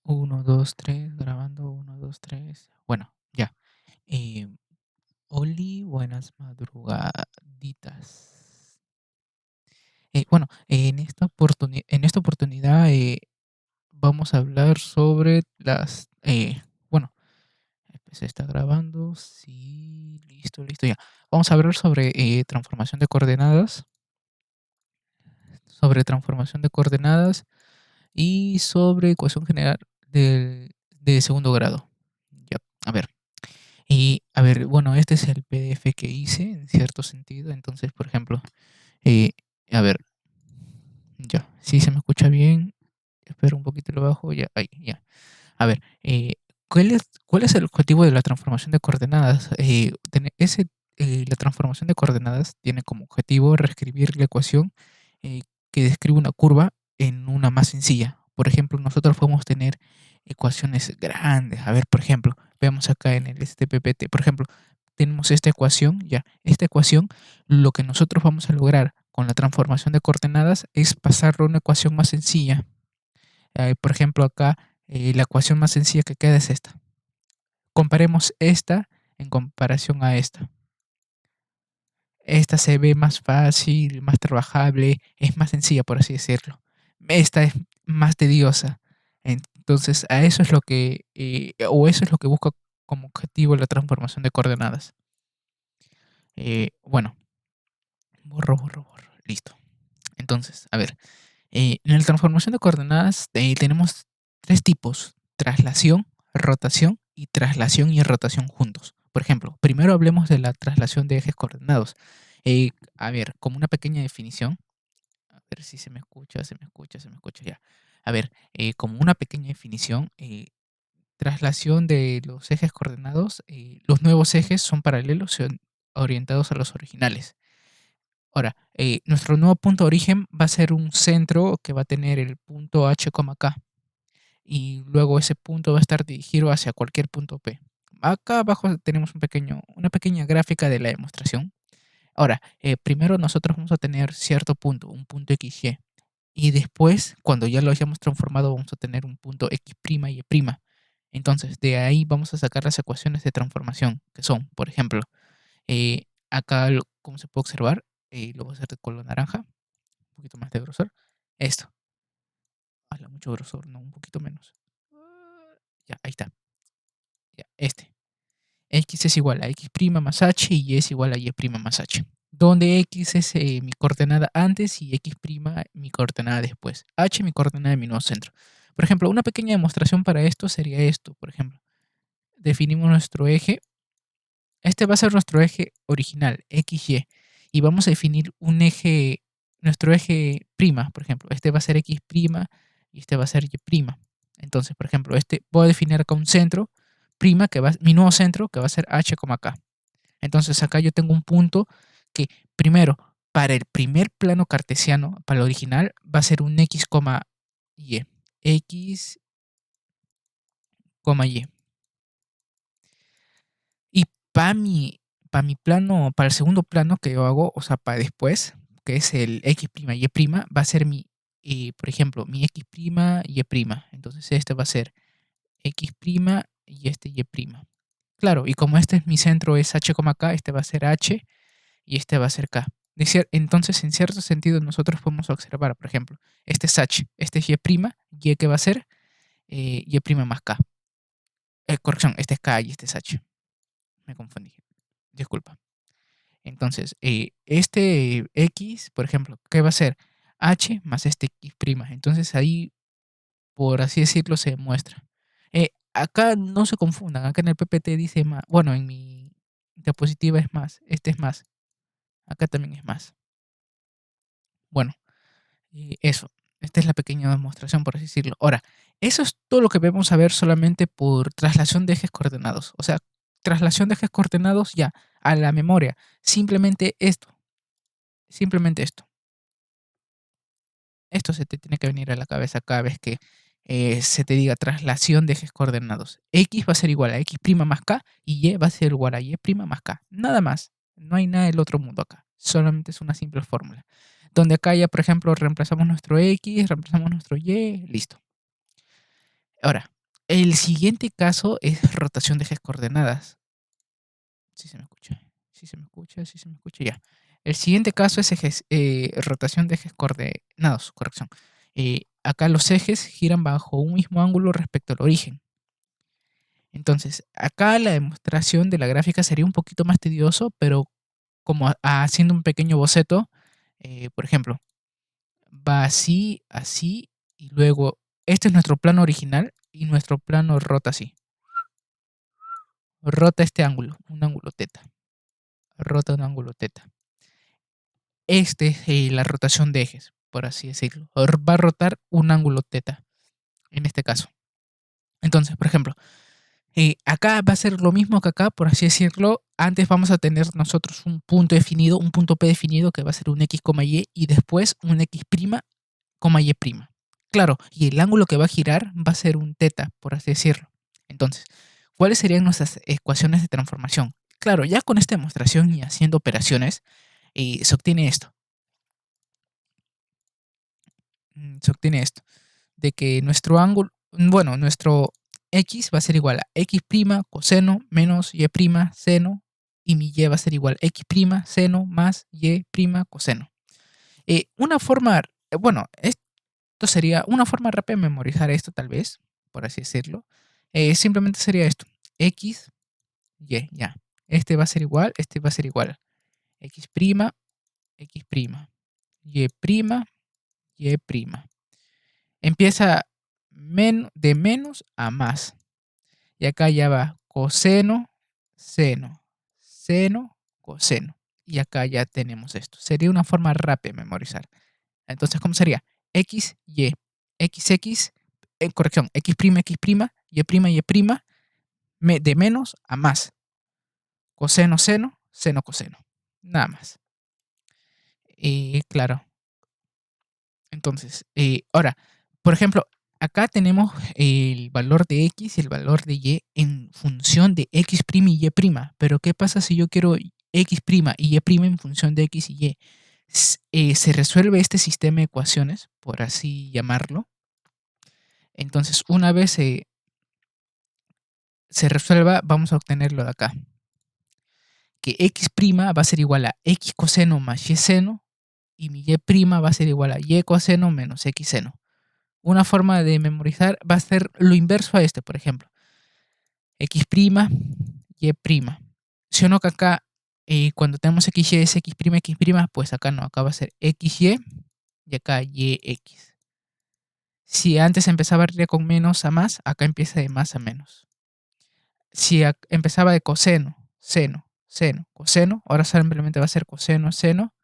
Uno, 2, 3, grabando, uno, 2, 3. Bueno, ya. Eh, Oli, buenas madrugaditas. Bueno, en esta oportunidad vamos a hablar sobre bueno, se está grabando, sí, listo, listo, ya. Vamos a hablar sobre transformación de coordenadas y sobre ecuación general de segundo grado. Ya, a ver. Y a ver, bueno, este es el PDF que hice en cierto sentido. Entonces, por ejemplo, eh, a ver, ya, si se me escucha bien, espero un poquito lo bajo, ya, ahí, ya. A ver, ¿cuál es el objetivo de la transformación de coordenadas? La transformación de coordenadas tiene como objetivo reescribir la ecuación eh, que describe una curva en una más sencilla. Por ejemplo, nosotros podemos tener ecuaciones grandes. A ver, por ejemplo, veamos acá en el STPPT, por ejemplo, tenemos esta ecuación, ya, esta ecuación, lo que nosotros vamos a lograr con la transformación de coordenadas es pasarlo a una ecuación más sencilla. Por ejemplo, acá la ecuación más sencilla que queda es esta. Comparemos esta en comparación a esta. Esta se ve más fácil, más trabajable, es más sencilla, por así decirlo. Esta es más tediosa. Entonces, a eso es lo que, o eso es lo que busca como objetivo la transformación de coordenadas. Bueno, borro. Listo. Entonces, a ver, en la transformación de coordenadas tenemos tres tipos: traslación, rotación y traslación y rotación juntos. Por ejemplo, primero hablemos de la traslación de ejes coordenados. A ver, como una pequeña definición, a ver si se me escucha ya. A ver, como una pequeña definición, traslación de los ejes coordenados, los nuevos ejes son paralelos y orientados a los originales. Ahora, nuestro nuevo punto de origen va a ser un centro que va a tener el punto H, K, y luego ese punto va a estar dirigido hacia cualquier punto P. Acá abajo tenemos una pequeña gráfica de la demostración. Ahora, primero nosotros vamos a tener cierto punto, un punto XY, y después, cuando ya lo hayamos transformado, vamos a tener un punto X' y Y'. Entonces, de ahí vamos a sacar las ecuaciones de transformación, que son, por ejemplo, acá, como se puede observar, lo voy a hacer de color naranja, un poquito más de grosor. Esto. Hala, mucho grosor, no, un poquito menos. Ya, ahí está. Ya, este. X es igual a X' más H y Y es igual a Y' más H. Donde X es mi coordenada antes y X' mi coordenada después. H mi coordenada de mi nuevo centro. Por ejemplo, una pequeña demostración para esto sería esto. Por ejemplo, definimos nuestro eje. Este va a ser nuestro eje original, XY. Y vamos a definir nuestro eje prima, por ejemplo. Este va a ser X' y este va a ser Y'. Entonces, por ejemplo, voy a definir acá un centro prima, mi nuevo centro, que va a ser H, K. Entonces, acá yo tengo un punto que, primero, para el primer plano cartesiano, para el original, va a ser un X, Y. X, Y. Y para el segundo plano que yo hago, o sea, para después, que es el X', Y', va a ser por ejemplo, mi X', Y'. Entonces este va a ser X' y este Y'. Claro, y como este es mi centro, es H, K, este va a ser H y este va a ser K. Entonces, en cierto sentido, nosotros podemos observar, por ejemplo, este es H, este es Y que va a ser Y' más K. Corrección, este es K y este es H. Me confundí. Disculpa. Entonces, este X, por ejemplo, ¿qué va a ser? H más este X'. Entonces ahí, por así decirlo, se muestra. Acá no se confundan, acá en el PPT dice más, bueno, en mi diapositiva es más, este es más, acá también es más. Bueno, eso, esta es la pequeña demostración, por así decirlo. Ahora, eso es todo lo que vamos a ver solamente por traslación de ejes coordenados. O sea, traslación de ejes coordenados ya a la memoria. Simplemente esto. Simplemente esto. Esto se te tiene que venir a la cabeza cada vez que se te diga traslación de ejes coordenados. X va a ser igual a X' más K y Y va a ser igual a Y' más K. Nada más. No hay nada del otro mundo acá. Solamente es una simple fórmula. Donde acá ya, por ejemplo, reemplazamos nuestro X, reemplazamos nuestro Y, listo. Ahora, El siguiente caso es rotación de ejes coordenadas. Si se me escucha, si se me escucha, si se me escucha, ya. El siguiente caso es rotación de ejes coordenados, corrección. Acá los ejes giran bajo un mismo ángulo respecto al origen. Entonces, acá la demostración de la gráfica sería un poquito más tedioso, pero como haciendo un pequeño boceto, por ejemplo, va así, así, y luego este es nuestro plano original y nuestro plano rota así. Rota este ángulo, un ángulo teta. Rota un ángulo teta. Este es la rotación de ejes, por así decirlo. Va a rotar un ángulo teta, en este caso. Entonces, por ejemplo, acá va a ser lo mismo que acá, por así decirlo. Antes vamos a tener nosotros un punto definido, un punto P definido, que va a ser un X, Y, después un X', Y'. Claro, y el ángulo que va a girar va a ser un teta, por así decirlo. Entonces, ¿cuáles serían nuestras ecuaciones de transformación? Claro, ya con esta demostración y haciendo operaciones, se obtiene esto. Se obtiene esto, de que nuestro ángulo, bueno, nuestro X va a ser igual a X' coseno menos Y' seno, y mi Y va a ser igual a X' seno más Y' coseno. Una forma, bueno, esto sería una forma rápida de memorizar esto, tal vez, por así decirlo. Simplemente sería esto, X, Y, ya. Este va a ser igual, este va a ser igual. X', X', Y', Y'. Empieza de menos a más. Y acá ya va coseno, seno, seno, coseno. Y acá ya tenemos esto. Sería una forma rápida de memorizar. Entonces, ¿cómo sería? X, Y, XX, corrección, X', Y', Y', de menos a más. Coseno, seno, seno, coseno. Nada más. Claro. Entonces, ahora, por ejemplo, acá tenemos el valor de X y el valor de Y en función de X' y Y'. Pero, ¿qué pasa si yo quiero X' y Y' en función de X y Y? Se resuelve este sistema de ecuaciones, por así llamarlo. Entonces, una vez se resuelva, vamos a obtenerlo de acá. Que X' va a ser igual a X coseno más Y seno, y mi Y' va a ser igual a Y coseno menos X seno. Una forma de memorizar va a ser lo inverso a este, por ejemplo. X', Y'. Si o no que acá, cuando tenemos XY es X', pues acá no, acá va a ser XY y acá YX. Si antes empezaba con menos a más, acá empieza de más a menos. Si empezaba de coseno, seno, seno, coseno, ahora simplemente va a ser coseno, seno,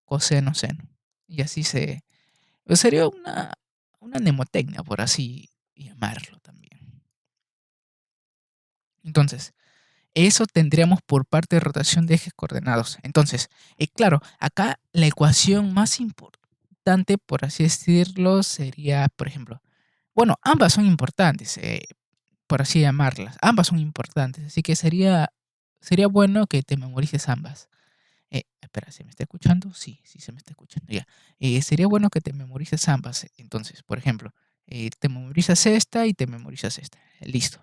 coseno, seno. Y así sería una mnemotecnia, por así llamarlo también. Entonces, eso tendríamos por parte de rotación de ejes coordenados. Entonces, claro, acá la ecuación más importante, por así decirlo, sería, por ejemplo, bueno, ambas son importantes, por así llamarlas. Ambas son importantes, así que sería bueno que te memorices ambas. Espera, ¿se me está escuchando? Sí, sí se me está escuchando. Ya. Sería bueno que te memorices ambas. Entonces, por ejemplo, te memorizas esta y te memorizas esta. Listo.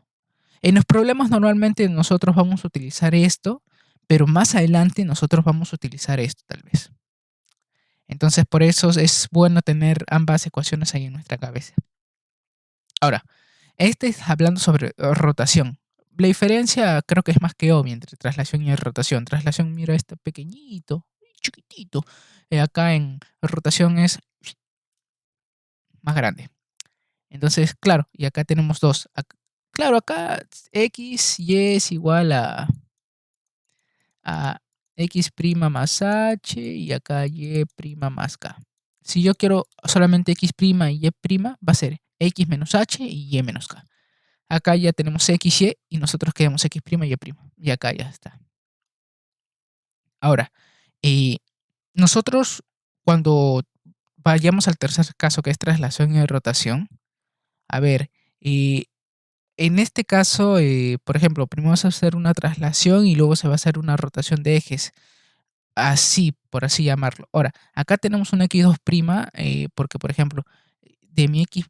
En los problemas normalmente nosotros vamos a utilizar esto, pero más adelante nosotros vamos a utilizar esto tal vez. Entonces por eso es bueno tener ambas ecuaciones ahí en nuestra cabeza. Ahora, este es hablando sobre rotación. La diferencia creo que es más que obvia entre traslación y rotación. Traslación, mira, este pequeñito, chiquitito. Acá en rotación es más grande. Entonces, claro, y acá tenemos dos. Claro, acá X, Y es igual a X' más H y acá Y' más K. Si yo quiero solamente X' y Y', va a ser X menos H y Y menos K. Acá ya tenemos XY y nosotros queremos X' y Y'. Y acá ya está. Ahora, nosotros cuando vayamos al tercer caso, que es traslación y rotación, a ver, en este caso, por ejemplo, primero vamos a hacer una traslación y luego se va a hacer una rotación de ejes. Así, por así llamarlo. Ahora, acá tenemos una X2', porque, por ejemplo, de mi X,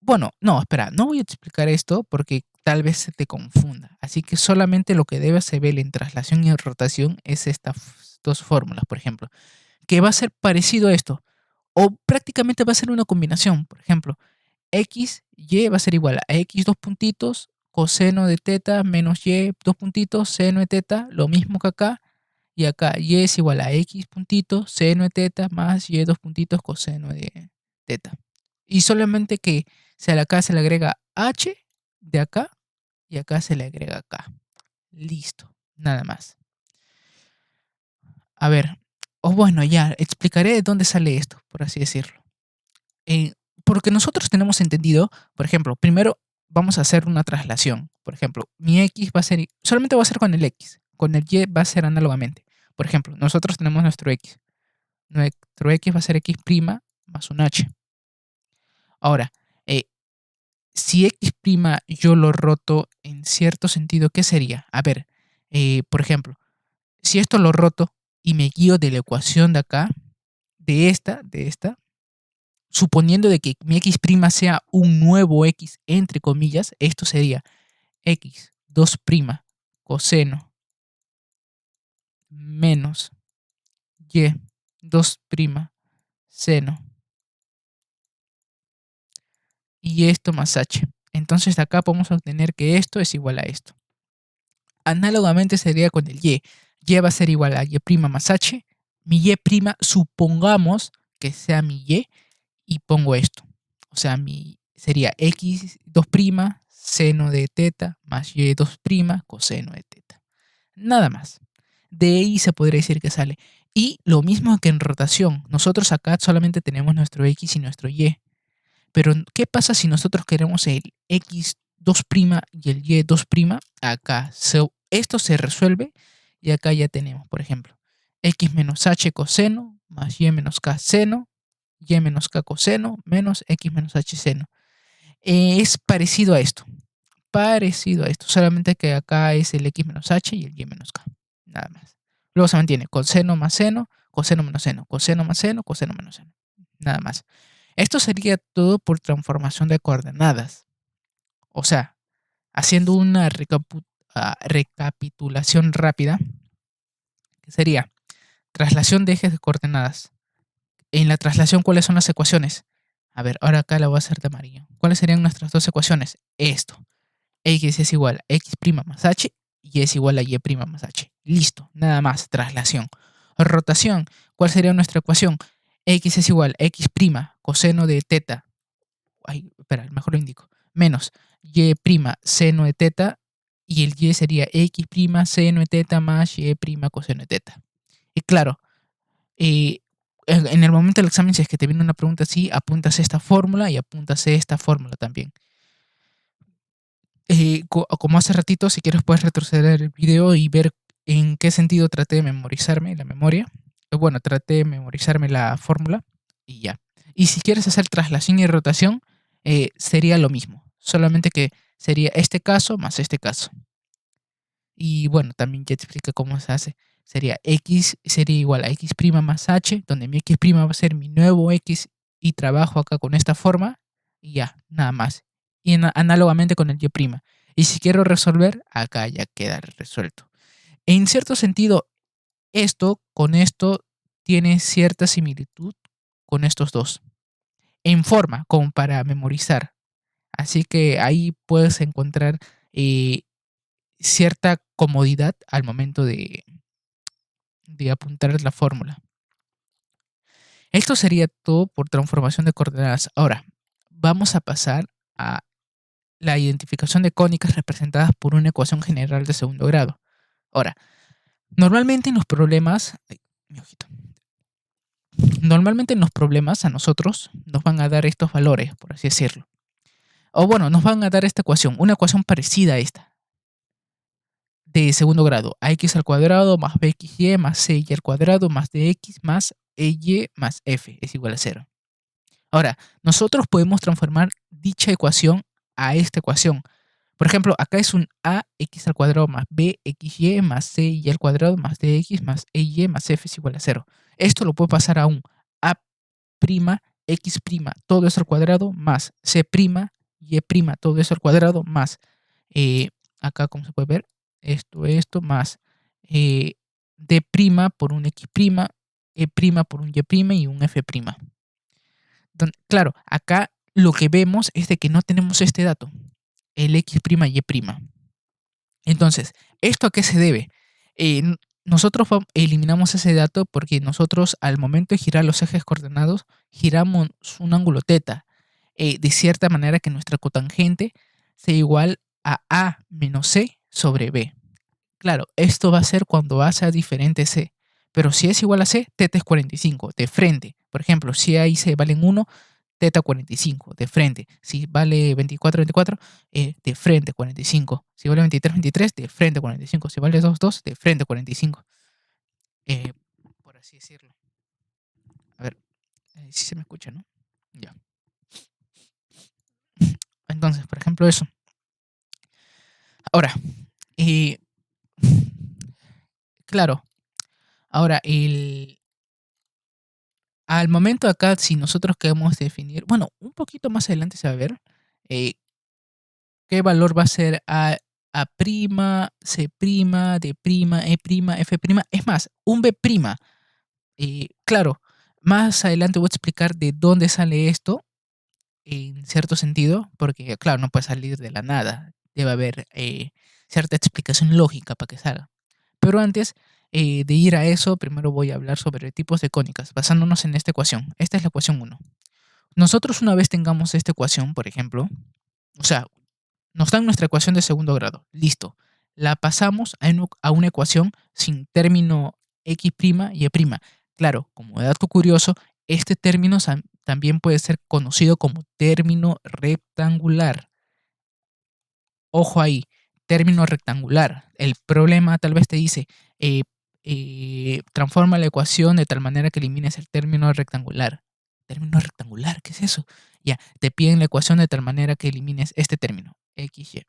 Bueno, no, espera, no voy a explicar esto porque tal vez se te confunda. Así que solamente lo que debes saber en traslación y en rotación es estas dos fórmulas, por ejemplo, que va a ser parecido a esto, o prácticamente va a ser una combinación. Por ejemplo, x, y va a ser igual a x dos puntitos, coseno de teta menos y dos puntitos, seno de teta, lo mismo que acá. Y acá y es igual a x puntitos, seno de teta más y dos puntitos, coseno de teta. Y solamente que acá se le agrega h de acá y acá se le agrega acá. Listo, nada más. A ver, o bueno, ya explicaré de dónde sale esto, por así decirlo. Eh, Porque nosotros tenemos entendido, por ejemplo, primero vamos a hacer una traslación. Por ejemplo, mi x va a ser, solamente va a ser con el x, con el y va a ser análogamente. Por ejemplo, nosotros tenemos nuestro x. Nuestro x va a ser x' más un h. Ahora, eh, si x' yo lo roto en cierto sentido, ¿qué sería? A ver, por ejemplo, si esto lo roto y me guío de la ecuación de acá, de esta, suponiendo de que mi x' sea un nuevo x entre comillas, esto sería x 2' coseno menos y 2' seno y esto más h. Entonces de acá podemos obtener que esto es igual a esto. Análogamente sería con el y. Y va a ser igual a y' más h. Mi y', supongamos que sea mi y pongo esto. O sea, sería x 2' seno de teta más y 2' coseno de teta. Nada más. De ahí se podría decir que sale. Y lo mismo que en rotación. Nosotros acá solamente tenemos nuestro x y nuestro y. Pero, ¿qué pasa si nosotros queremos el x 2' y el y 2'? Acá esto se resuelve y acá ya tenemos, por ejemplo, x menos h coseno más y menos k seno, y menos k coseno menos x menos h seno. Es parecido a esto, solamente que acá es el x menos h y el y menos k, nada más. Luego se mantiene coseno más seno, coseno menos seno, coseno más seno, coseno menos seno, nada más. Esto sería todo por transformación de coordenadas. O sea, haciendo una recapitulación rápida, que sería traslación de ejes de coordenadas. En la traslación, ¿cuáles son las ecuaciones? A ver, ahora acá la voy a hacer de amarillo. ¿Cuáles serían nuestras dos ecuaciones? Esto. X es igual a x' más h y es igual a y' más h. Listo, nada más, traslación. Rotación, ¿cuál sería nuestra ecuación? X es igual a x' coseno de teta. Ay, espera, mejor lo indico. Menos y' seno de teta y el y sería x' seno de teta más y' coseno de teta. Y claro, en el momento del examen, si es que te viene una pregunta así, apuntas esta fórmula y apuntas esta fórmula también. Como hace ratito, si quieres puedes retroceder el video y ver en qué sentido traté de memorizarme la memoria. Bueno, traté de memorizarme la fórmula y ya. Y si quieres hacer traslación y rotación, sería lo mismo, solamente que sería este caso más este caso. Y bueno, también ya te expliqué cómo se hace. Sería x sería igual a x' más h, donde mi x' va a ser mi nuevo x y trabajo acá con esta forma y ya, nada más. Y análogamente con el y'. Y si quiero resolver, acá ya queda resuelto. En cierto sentido, esto con esto tiene cierta similitud con estos dos. En forma, como para memorizar. Así que ahí puedes encontrar cierta comodidad al momento de apuntar la fórmula. Esto sería todo por transformación de coordenadas. Ahora, vamos a pasar a la identificación de cónicas representadas por una ecuación general de segundo grado. Ahora, normalmente en los problemas, ay, mi ojito. Normalmente en los problemas a nosotros nos van a dar estos valores, por así decirlo. O bueno, nos van a dar esta ecuación, una ecuación parecida a esta, de segundo grado, ax al cuadrado más bxy más cy al cuadrado más dx más ey más f es igual a 0. Ahora, nosotros podemos transformar dicha ecuación a esta ecuación. Por ejemplo, acá es un ax al cuadrado más bxy más cy al cuadrado más dx más ey más f es igual a 0. Esto lo puedo pasar a un a' x', todo esto al cuadrado más c' y' todo eso al cuadrado más, acá como se puede ver, esto más d' por un x', e' por un y' y un f'. Claro, acá lo que vemos es de que no tenemos este dato, el x', y'. Entonces, ¿esto a qué se debe? Nosotros eliminamos ese dato porque nosotros al momento de girar los ejes coordenados, giramos un ángulo teta, de cierta manera que nuestra cotangente sea igual a menos c sobre b. Claro, esto va a ser cuando a sea diferente c, pero si es igual a c, teta es 45, de frente. Por ejemplo, si a y c valen 1, teta 45, de frente. Si vale 24, 24, de frente 45. Si vale 23, 23, de frente 45. Si vale 2, 2, de frente 45. Eh, por así decirlo. A ver, si se me escucha, ¿no? Ya. Entonces, por ejemplo, eso. Ahora, claro, ahora al momento acá, si nosotros queremos definir, bueno, un poquito más adelante se va a ver eh, qué valor va a ser a', c', d', e', f'. Es más, un b'. Claro, más adelante voy a explicar de dónde sale esto, en cierto sentido, porque claro, no puede salir de la nada. Debe haber cierta explicación lógica para que salga. Pero antes de ir a eso, primero voy a hablar sobre tipos de cónicas, basándonos en esta ecuación. Esta es la ecuación 1. Nosotros una vez tengamos esta ecuación, por ejemplo, o sea, nos dan nuestra ecuación de segundo grado. Listo. La pasamos a una ecuación sin término x' y e'. Claro, como dato curioso, este término también puede ser conocido como término rectangular. Ojo ahí, término rectangular. El problema tal vez te dice, eh, transforma la ecuación de tal manera que elimines el término rectangular. ¿Término rectangular? ¿Qué es eso? Ya, te piden la ecuación de tal manera que elimines este término, x, y,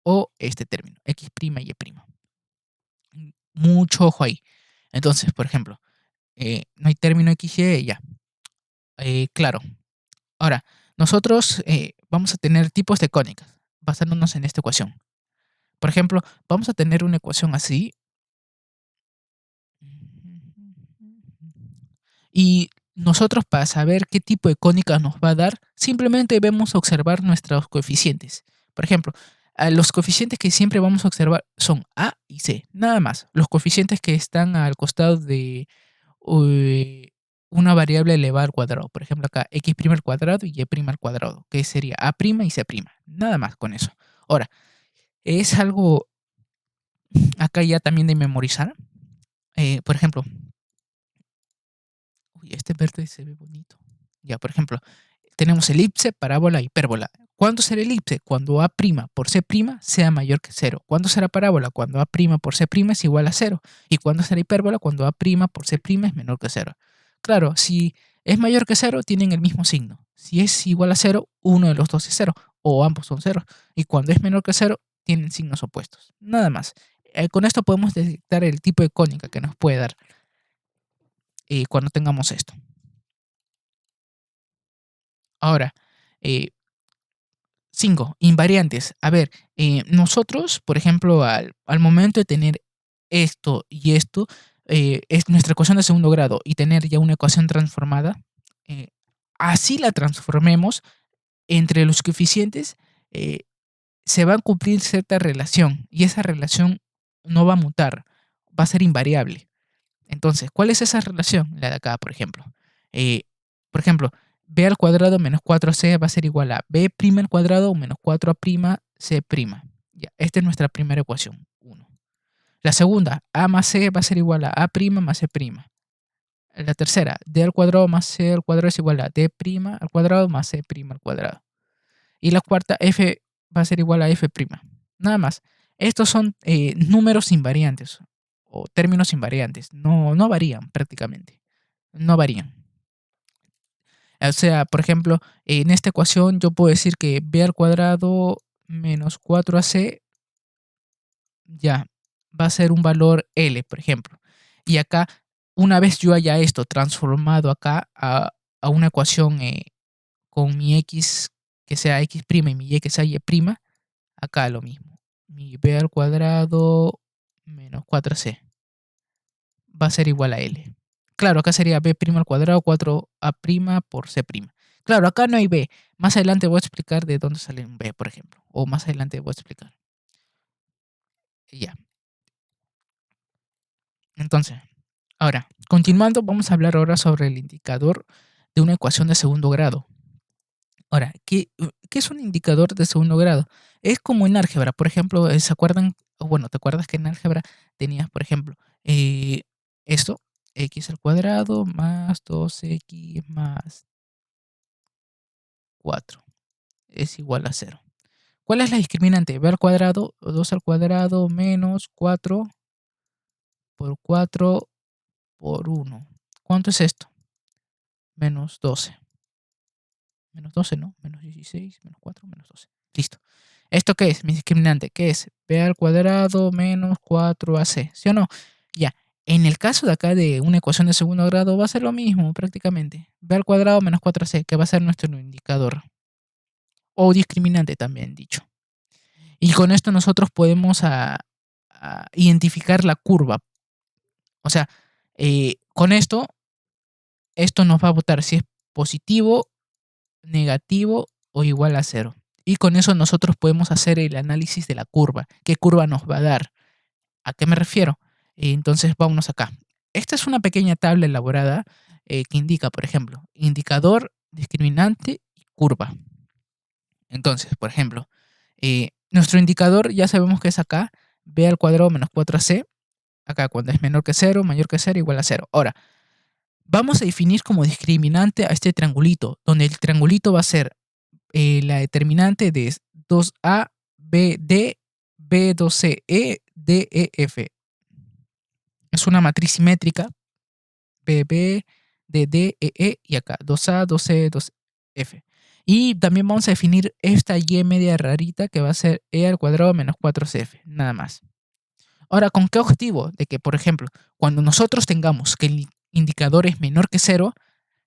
o este término, x' y y'. Mucho ojo ahí. Entonces, por ejemplo, no hay término x, y, ya. Claro. Ahora, nosotros vamos a tener tipos de cónicas basándonos en esta ecuación. Por ejemplo, vamos a tener una ecuación así. Y nosotros, para saber qué tipo de cónica nos va a dar, simplemente debemos observar nuestros coeficientes. Por ejemplo, los coeficientes que siempre vamos a observar son a y c, nada más. Los coeficientes que están al costado de una variable elevada al cuadrado. Por ejemplo, acá x' al cuadrado y y' al cuadrado, que sería a' y c'. Nada más con eso. Ahora, es algo acá ya también de memorizar. Por ejemplo, uy, este verde se ve bonito. Ya, por ejemplo, tenemos elipse, parábola, hipérbola. ¿Cuándo será elipse? Cuando a' por c' sea mayor que 0. ¿Cuándo será parábola? Cuando a' por c' es igual a 0. ¿Y cuándo será hipérbola? Cuando a' por c' es menor que 0. Claro, si es mayor que 0, tienen el mismo signo. Si es igual a 0, uno de los dos es 0, o ambos son 0. Y cuando es menor que 0, tienen signos opuestos. Nada más. Con esto podemos detectar el tipo de cónica que nos puede dar cuando tengamos esto. Ahora, 5, invariantes. A ver, nosotros, por ejemplo, al momento de tener esto y esto, es nuestra ecuación de segundo grado y tener ya una ecuación transformada, eh, así la transformemos entre los coeficientes, eh, se va a cumplir cierta relación y esa relación no va a mutar, va a ser invariable. Entonces, ¿cuál es esa relación? La de acá, por ejemplo. Eh, por ejemplo, b al cuadrado menos 4c va a ser igual a b' al cuadrado menos 4a' c'. Ya, esta es nuestra primera ecuación, 1. La segunda, a más c va a ser igual a a' más c'. La tercera, d al cuadrado más c al cuadrado es igual a d' al cuadrado más c' al cuadrado. Y la cuarta, f va a ser igual a f'. Nada más. Estos son números invariantes o términos invariantes. No varían prácticamente. No varían. O sea, por ejemplo, en esta ecuación yo puedo decir que b al cuadrado menos 4ac ya va a ser un valor L, por ejemplo. Y acá, una vez yo haya esto transformado acá a una ecuación con mi x que sea x' y mi y que sea y', acá lo mismo. Mi b al cuadrado menos 4c va a ser igual a L. Claro, acá sería b' al cuadrado 4a' por c'. Claro, acá no hay b. Más adelante voy a explicar de dónde sale un b, por ejemplo. O más adelante voy a explicar. Ya. Entonces, ahora, continuando, vamos a hablar ahora sobre el indicador de una ecuación de segundo grado. Ahora, ¿qué es un indicador de segundo grado? Es como en álgebra, por ejemplo, ¿se acuerdan? O bueno, ¿te acuerdas que en álgebra tenías, por ejemplo, esto, x al cuadrado más 2x más 4 es igual a 0? ¿Cuál es la discriminante? B al cuadrado, 2 al cuadrado menos 4 por 4 por 1. ¿Cuánto es esto? Menos 12. Menos 12, ¿no? Menos 16, menos 4, menos 12. Listo. ¿Esto qué es? Mi discriminante. ¿Qué es? B al cuadrado menos 4ac. ¿Sí o no? Ya. En el caso de acá de una ecuación de segundo grado va a ser lo mismo prácticamente. B al cuadrado menos 4ac, que va a ser nuestro indicador. O discriminante también dicho. Y con esto nosotros podemos identificar la curva. O sea, con esto nos va a votar si es positivo, negativo o igual a 0. Y con eso nosotros podemos hacer el análisis de la curva. ¿Qué curva nos va a dar? ¿A qué me refiero? Entonces, vámonos acá. Esta es una pequeña tabla elaborada que indica, por ejemplo, indicador, discriminante y curva. Entonces, por ejemplo, nuestro indicador ya sabemos que es acá, b al cuadrado menos 4ac, acá cuando es menor que 0, mayor que 0, igual a 0. Ahora, vamos a definir como discriminante a este triangulito, donde el triangulito va a ser la determinante de 2a, bd, b2c, e, d, e, f. Es una matriz simétrica, bb, dd, e y acá 2a, 2c, 2f. Y también vamos a definir esta y media rarita que va a ser e al cuadrado menos 4cf, nada más. Ahora, ¿con qué objetivo? De que, por ejemplo, cuando nosotros tengamos que el indicador es menor que 0,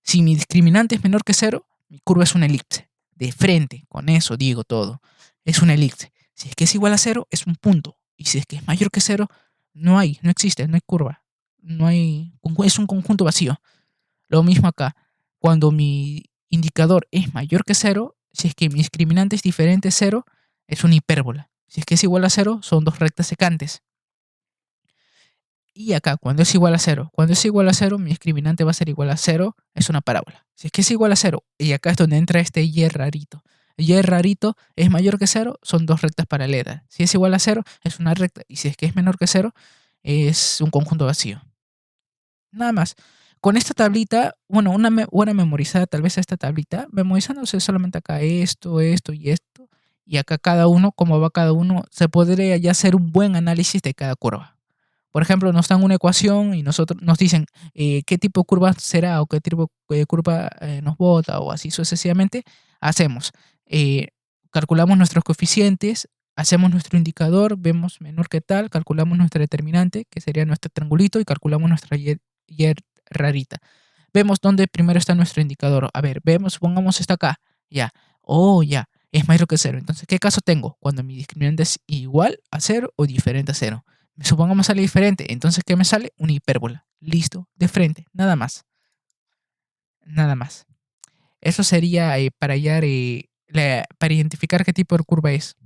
si mi discriminante es menor que 0, mi curva es una elipse. De frente, con eso digo todo. Es una elipse. Si es que es igual a 0, es un punto. Y si es que es mayor que 0, no existe, no hay curva. No hay, es un conjunto vacío. Lo mismo acá. Cuando mi indicador es mayor que 0, si es que mi discriminante es diferente a 0, es una hipérbola. Si es que es igual a 0, son dos rectas secantes. Y acá, cuando es igual a 0, mi discriminante va a ser igual a 0, es una parábola. Si es que es igual a 0, y acá es donde entra este y rarito. Y rarito es mayor que 0, son dos rectas paralelas. Si es igual a 0, es una recta. Y si es que es menor que 0, es un conjunto vacío. Nada más. Con esta tablita, bueno, una buena memorizada, tal vez esta tablita, memorizándose solamente acá esto, esto y esto, y acá cada uno, cómo va cada uno, se podría ya hacer un buen análisis de cada curva. Por ejemplo, nos dan una ecuación y nosotros nos dicen qué tipo de curva será o qué tipo de curva nos bota o así sucesivamente. Hacemos, eh, calculamos nuestros coeficientes, hacemos nuestro indicador, vemos menor que tal, calculamos nuestra determinante, que sería nuestro triangulito, y calculamos nuestra y rarita. Vemos dónde primero está nuestro indicador. A ver, vemos, supongamos está acá. Ya. Oh, ya. Es mayor que 0. Entonces, ¿qué caso tengo? Cuando mi discriminante es igual a 0 o diferente a 0. Supongamos sale diferente. Entonces, ¿qué me sale? Una hipérbola. Listo. De frente. Nada más. Nada más. Eso sería para hallar, para identificar qué tipo de curva es.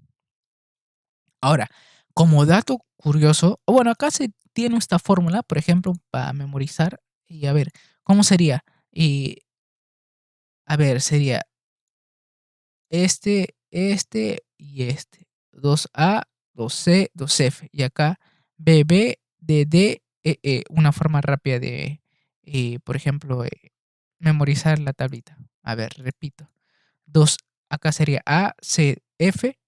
Ahora, como dato curioso, bueno, acá se tiene esta fórmula, por ejemplo, para memorizar. Y a ver, ¿cómo sería? Y, a ver, sería este y este. 2A, 2C, 2F. Y acá BB, DD, EE. Una forma rápida de, por ejemplo, memorizar la tablita. A ver, repito. 2, acá sería A, C, F,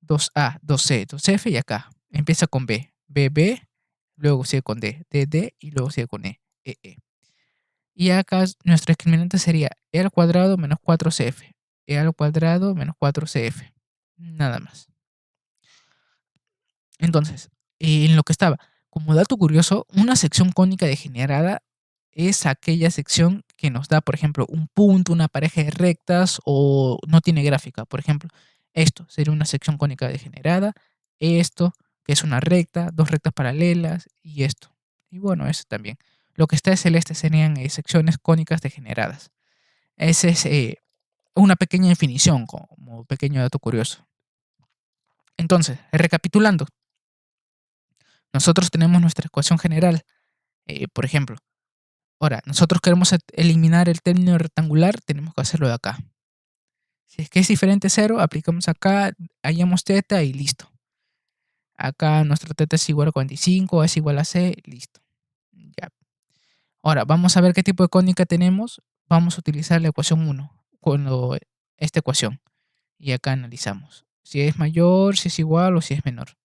2A, 2C, 2F y acá. Empieza con B. BB, luego sigue con D. DD y luego sigue con E. EE. Y acá nuestro discriminante sería e al cuadrado menos 4cf. E al cuadrado menos 4cf. Nada más. Entonces, en lo que estaba, como dato curioso, una sección cónica degenerada es aquella sección que nos da, por ejemplo, un punto, una pareja de rectas o no tiene gráfica. Por ejemplo, esto sería una sección cónica degenerada, esto, que es una recta, dos rectas paralelas y esto. Y bueno, eso también. Lo que está en celeste serían secciones cónicas degeneradas. Esa es una pequeña definición, como pequeño dato curioso. Entonces, recapitulando, nosotros tenemos nuestra ecuación general. Por ejemplo, ahora, nosotros queremos eliminar el término rectangular, tenemos que hacerlo de acá. Si es que es diferente a 0, aplicamos acá, hallamos teta y listo. Acá nuestro teta es igual a 45, es igual a c, listo. Ya. Ahora, vamos a ver qué tipo de cónica tenemos. Vamos a utilizar la ecuación 1, esta ecuación. Y acá analizamos si es mayor, si es igual o si es menor.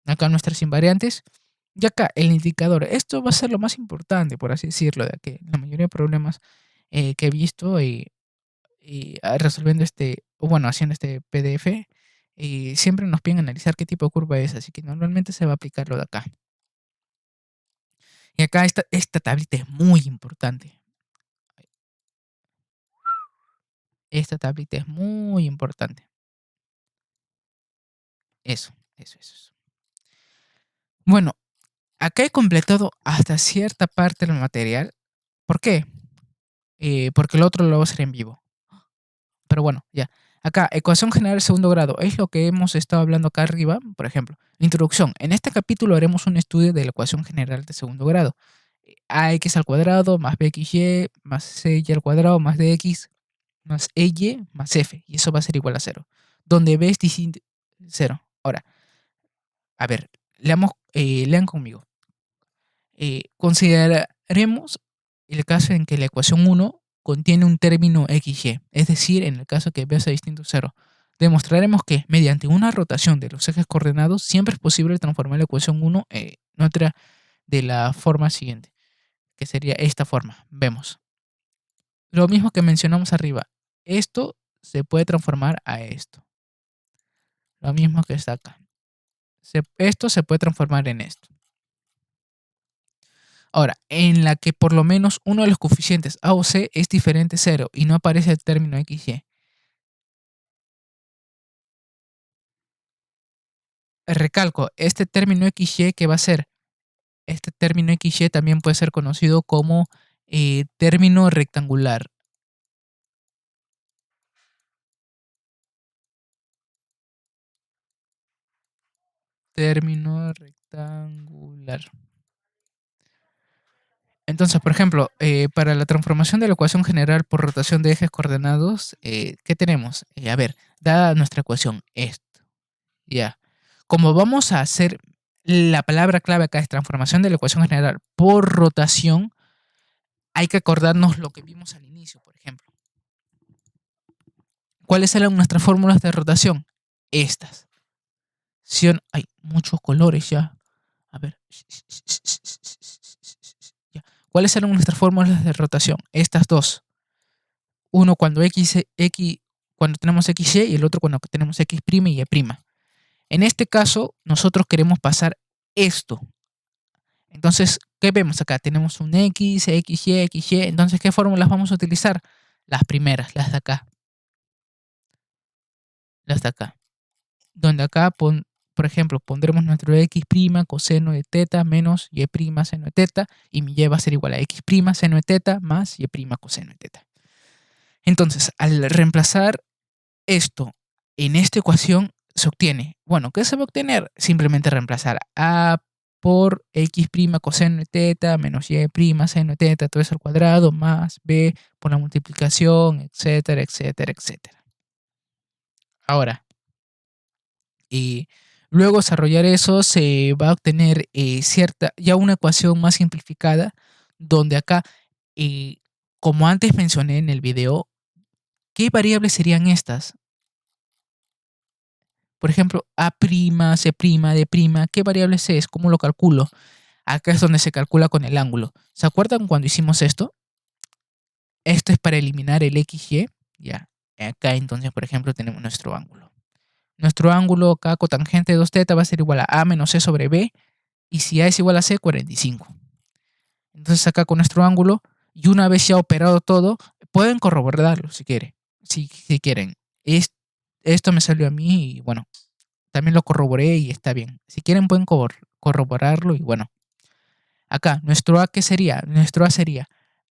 Acá nuestras invariantes. Y acá el indicador. Esto va a ser lo más importante, por así decirlo, de que la mayoría de problemas que he visto resolviendo haciendo este PDF, siempre nos piden analizar qué tipo de curva es, así que normalmente se va a aplicar lo de acá. Y acá esta tablita es muy importante. Esta tablita es muy importante. Eso. Bueno, acá he completado hasta cierta parte del material. ¿Por qué? Porque el otro lo voy a hacer en vivo. Pero bueno, ya. Acá, ecuación general de segundo grado. Es lo que hemos estado hablando acá arriba. Por ejemplo, introducción. En este capítulo haremos un estudio de la ecuación general de segundo grado. Ax al cuadrado más bxy más cy al cuadrado más dx más ey más f. Y eso va a ser igual a 0. Donde b es distinto 0. Ahora, a ver, lean conmigo. Consideraremos el caso en que la ecuación 1 contiene un término xy, es decir, en el caso que b sea distinto a 0. Demostraremos que mediante una rotación de los ejes coordenados siempre es posible transformar la ecuación 1 en otra de la forma siguiente, que sería esta forma. Vemos. Lo mismo que mencionamos arriba. Esto se puede transformar a esto. Lo mismo que está acá. Esto se puede transformar en esto. Ahora, en la que por lo menos uno de los coeficientes A o C es diferente a 0 y no aparece el término XY. Recalco, este término XY que va a ser, este término XY también puede ser conocido como término rectangular. Término rectangular. Entonces, por ejemplo, para la transformación de la ecuación general por rotación de ejes coordenados, ¿qué tenemos? A ver, dada nuestra ecuación, esto. Ya. Como vamos a hacer, la palabra clave acá es transformación de la ecuación general por rotación, hay que acordarnos lo que vimos al inicio, por ejemplo. ¿Cuáles eran nuestras fórmulas de rotación? Estas. Hay muchos colores ya. A ver. Ya. ¿Cuáles eran nuestras fórmulas de rotación? Estas dos. Uno cuando cuando tenemos XY y el otro cuando tenemos X' y Y'. En este caso, nosotros queremos pasar esto. Entonces, ¿qué vemos acá? Tenemos un X, XY, XY. Entonces, ¿qué fórmulas vamos a utilizar? Las primeras, las de acá. Las de acá. Donde acá, por ejemplo, pondremos nuestro X' coseno de teta menos Y' seno de teta. Y mi Y va a ser igual a X' seno de teta más Y' coseno de teta. Entonces, al reemplazar esto en esta ecuación, se obtiene, bueno, ¿qué se va a obtener? Simplemente reemplazar A por X' coseno de teta menos Y' seno de teta, todo eso al cuadrado, más B por la multiplicación, etcétera, etcétera, etcétera. Ahora, luego desarrollar eso se va a obtener ya una ecuación más simplificada, donde acá, como antes mencioné en el video, ¿qué variables serían estas? Por ejemplo, A', C', D', ¿qué variable C es? ¿Cómo lo calculo? Acá es donde se calcula con el ángulo. ¿Se acuerdan cuando hicimos esto? Esto es para eliminar el XY. Ya. Acá entonces, por ejemplo, tenemos nuestro ángulo. Nuestro ángulo acá cotangente de 2θ va a ser igual a A menos C sobre B. Y si A es igual a C, 45. Entonces acá con nuestro ángulo Y una vez ya operado todo, pueden corroborarlo si quieren. Si quieren. Esto me salió a mí y bueno, también lo corroboré y está bien. Si quieren pueden corroborarlo y bueno. Acá, nuestro A, ¿qué sería? Nuestro A sería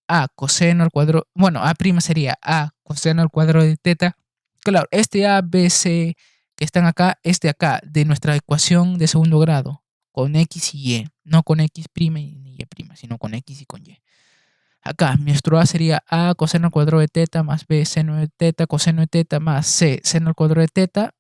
A coseno al cuadrado, bueno, A' sería A coseno al cuadrado de teta. Claro, este A, B, C que están acá, es de acá, de nuestra ecuación de segundo grado, con X y Y, no con X' ni Y', sino con X y con Y. Acá, nuestro A sería A coseno al cuadrado de teta más B seno de teta, coseno de teta más C seno al cuadrado de teta.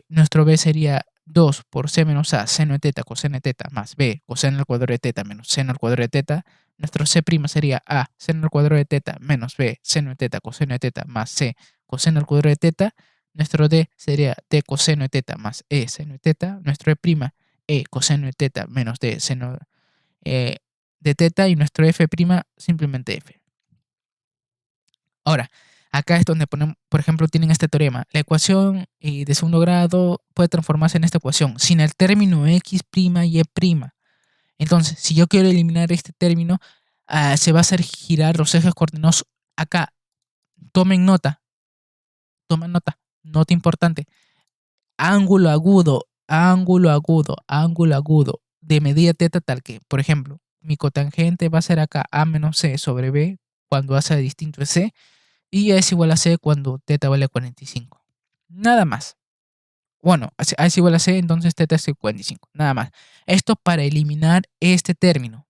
Nuestro B sería 2 por C menos A, seno de teta, coseno de teta, más B, coseno al cuadrado de teta, menos seno al cuadrado de teta. Nuestro C' sería A, seno al cuadrado de teta, menos B, seno de teta, coseno de teta, más C, coseno al cuadrado de teta. Nuestro D sería D coseno de teta más E, seno de teta. Nuestro E, coseno de teta, menos D, seno eh, de teta. Y nuestro F', simplemente F. Ahora, acá es donde ponemos, por ejemplo, tienen este teorema. La ecuación de segundo grado puede transformarse en esta ecuación sin el término x' y y'. Entonces, si yo quiero eliminar este término, se va a hacer girar los ejes coordinados acá. Tomen nota, nota importante. Ángulo agudo, ángulo agudo, ángulo agudo de medida teta tal que, por ejemplo, mi cotangente va a ser acá A menos C sobre B cuando A sea distinto de C. Y A es igual a C cuando teta vale a 45. Nada más. Bueno, A es igual a C, entonces teta es 45. Nada más. Esto para eliminar este término.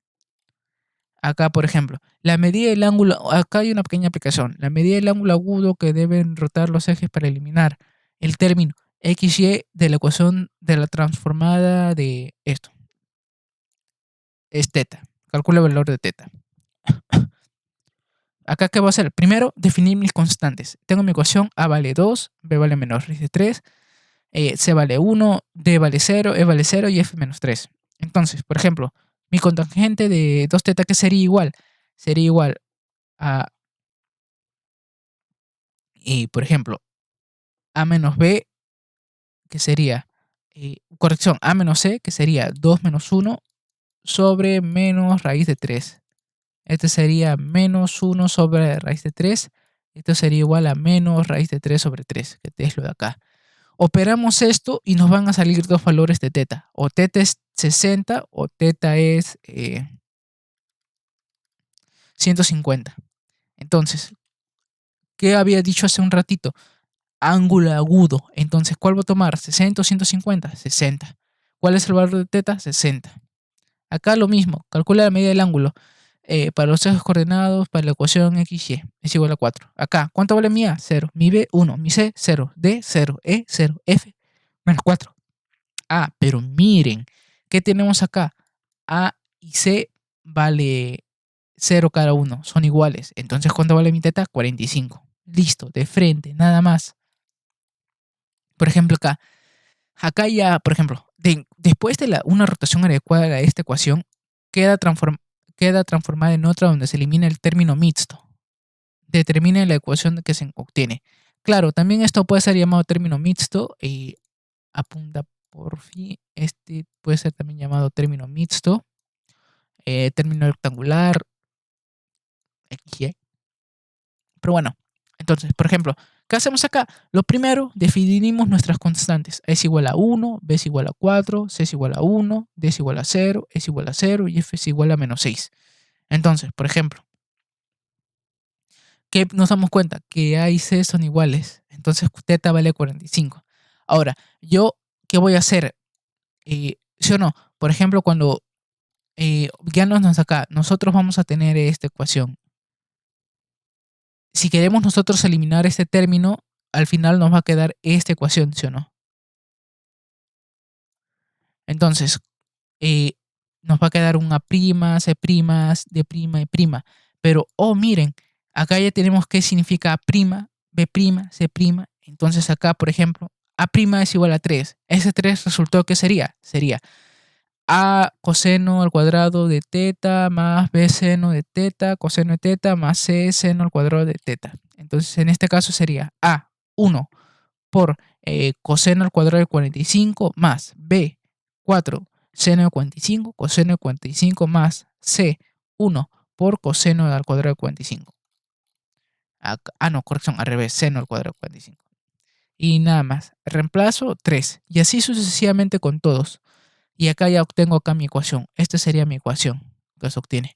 Acá, por ejemplo, la medida del ángulo, acá hay una pequeña aplicación. La medida del ángulo agudo que deben rotar los ejes para eliminar el término XY de la ecuación de la transformada de esto. Es teta. Calcula el valor de teta. Acá, ¿qué voy a hacer? Primero, definir mis constantes. Tengo mi ecuación A vale 2, B vale menos raíz de 3, C vale 1, D vale 0, E vale 0 y F menos 3. Entonces, por ejemplo, mi cotangente de 2 teta, ¿qué sería igual? Sería igual a, por ejemplo, A menos B, que sería, corrección, A menos C, que sería 2 menos 1 sobre menos raíz de 3. Este sería menos 1 sobre raíz de 3. Esto sería igual a menos raíz de 3 sobre 3, que es lo de acá. Operamos esto y nos van a salir dos valores de teta. O teta es 60 o teta es 150. Entonces, ¿qué había dicho hace un ratito? Ángulo agudo. Entonces, ¿cuál voy a tomar? ¿60 o 150? 60. ¿Cuál es el valor de teta? 60. Acá lo mismo. Calcula la medida del ángulo. Para los ejes coordenados, para la ecuación XY es igual a 4. Acá, ¿cuánto vale mi A? 0. Mi B, 1. Mi C, 0. D, 0. E, 0. F, menos 4. Ah, pero miren, ¿qué tenemos acá? A y C vale 0 cada uno, son iguales. Entonces, ¿cuánto vale mi teta? 45. Listo, de frente, nada más. Por ejemplo, acá ya, por ejemplo, después de una rotación adecuada a esta ecuación, queda, queda transformada en otra donde se elimina el término mixto. Determine la ecuación que se obtiene. Claro, también esto puede ser llamado término mixto y apunta por fin. Este puede ser también llamado término mixto, término rectangular, XY. Pero bueno, entonces, por ejemplo, ¿qué hacemos acá? Lo primero, definimos nuestras constantes. A es igual a 1, B es igual a 4, C es igual a 1, D es igual a 0, E es igual a 0 y F es igual a menos 6. Entonces, por ejemplo, ¿qué nos damos cuenta? Que A y C son iguales. Entonces, teta vale 45. Ahora, yo, ¿qué voy a hacer? ¿Sí o no? Por ejemplo, cuando guiándonos acá, nosotros vamos a tener esta ecuación. Si queremos nosotros eliminar este término, al final nos va a quedar esta ecuación, ¿sí o no? Entonces, eh, nos va a quedar un A', C', D', E'. Pero, oh, miren, acá ya tenemos qué significa A', B', C'. Entonces acá, por ejemplo, A' es igual a 3. Ese 3 resultó que sería A coseno al cuadrado de teta más B seno de teta, coseno de teta más C seno al cuadrado de teta. Entonces, en este caso sería A 1 por coseno al cuadrado de 45 más B 4 seno de 45, coseno de 45 más C 1 por coseno al cuadrado de 45. No, corrección, al revés, seno al cuadrado de 45. Y nada más, reemplazo 3. Y así sucesivamente con todos. Y acá ya obtengo acá mi ecuación. Esta sería mi ecuación que se obtiene.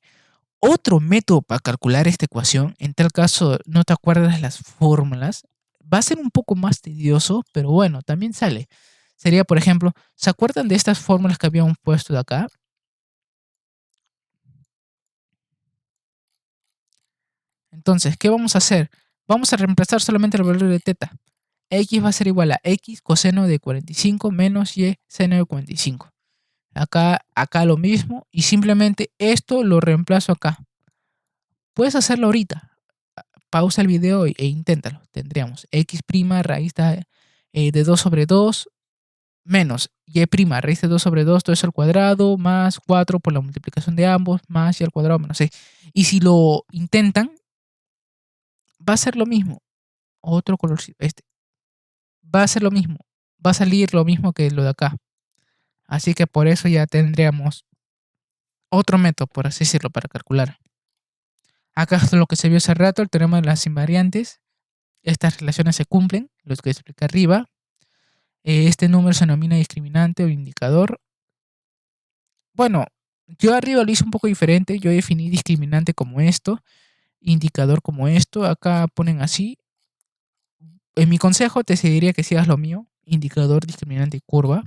Otro método para calcular esta ecuación, en tal caso no te acuerdas las fórmulas, va a ser un poco más tedioso, pero bueno, también sale. Sería, por ejemplo, ¿se acuerdan de estas fórmulas que habíamos puesto de acá? Entonces, ¿qué vamos a hacer? Vamos a reemplazar solamente el valor de teta. X va a ser igual a X coseno de 45 menos Y seno de 45. Acá lo mismo y simplemente esto lo reemplazo acá. Puedes hacerlo ahorita. Pausa el video e inténtalo. Tendríamos x' raíz de 2 sobre 2 menos y' raíz de 2 sobre 2, todo eso al cuadrado, más 4 por la multiplicación de ambos, más y al cuadrado menos 6. Y si lo intentan, va a ser lo mismo. Otro color, va a ser lo mismo. Va a salir lo mismo que lo de acá. Así que por eso ya tendríamos otro método, por así decirlo, para calcular. Acá es lo que se vio hace rato, el teorema de las invariantes. Estas relaciones se cumplen, los que expliqué arriba. Este número se denomina discriminante o indicador. Bueno, yo arriba lo hice un poco diferente. Yo definí discriminante como esto, indicador como esto. Acá ponen así. En mi consejo te diría que sigas lo mío, indicador, discriminante y curva.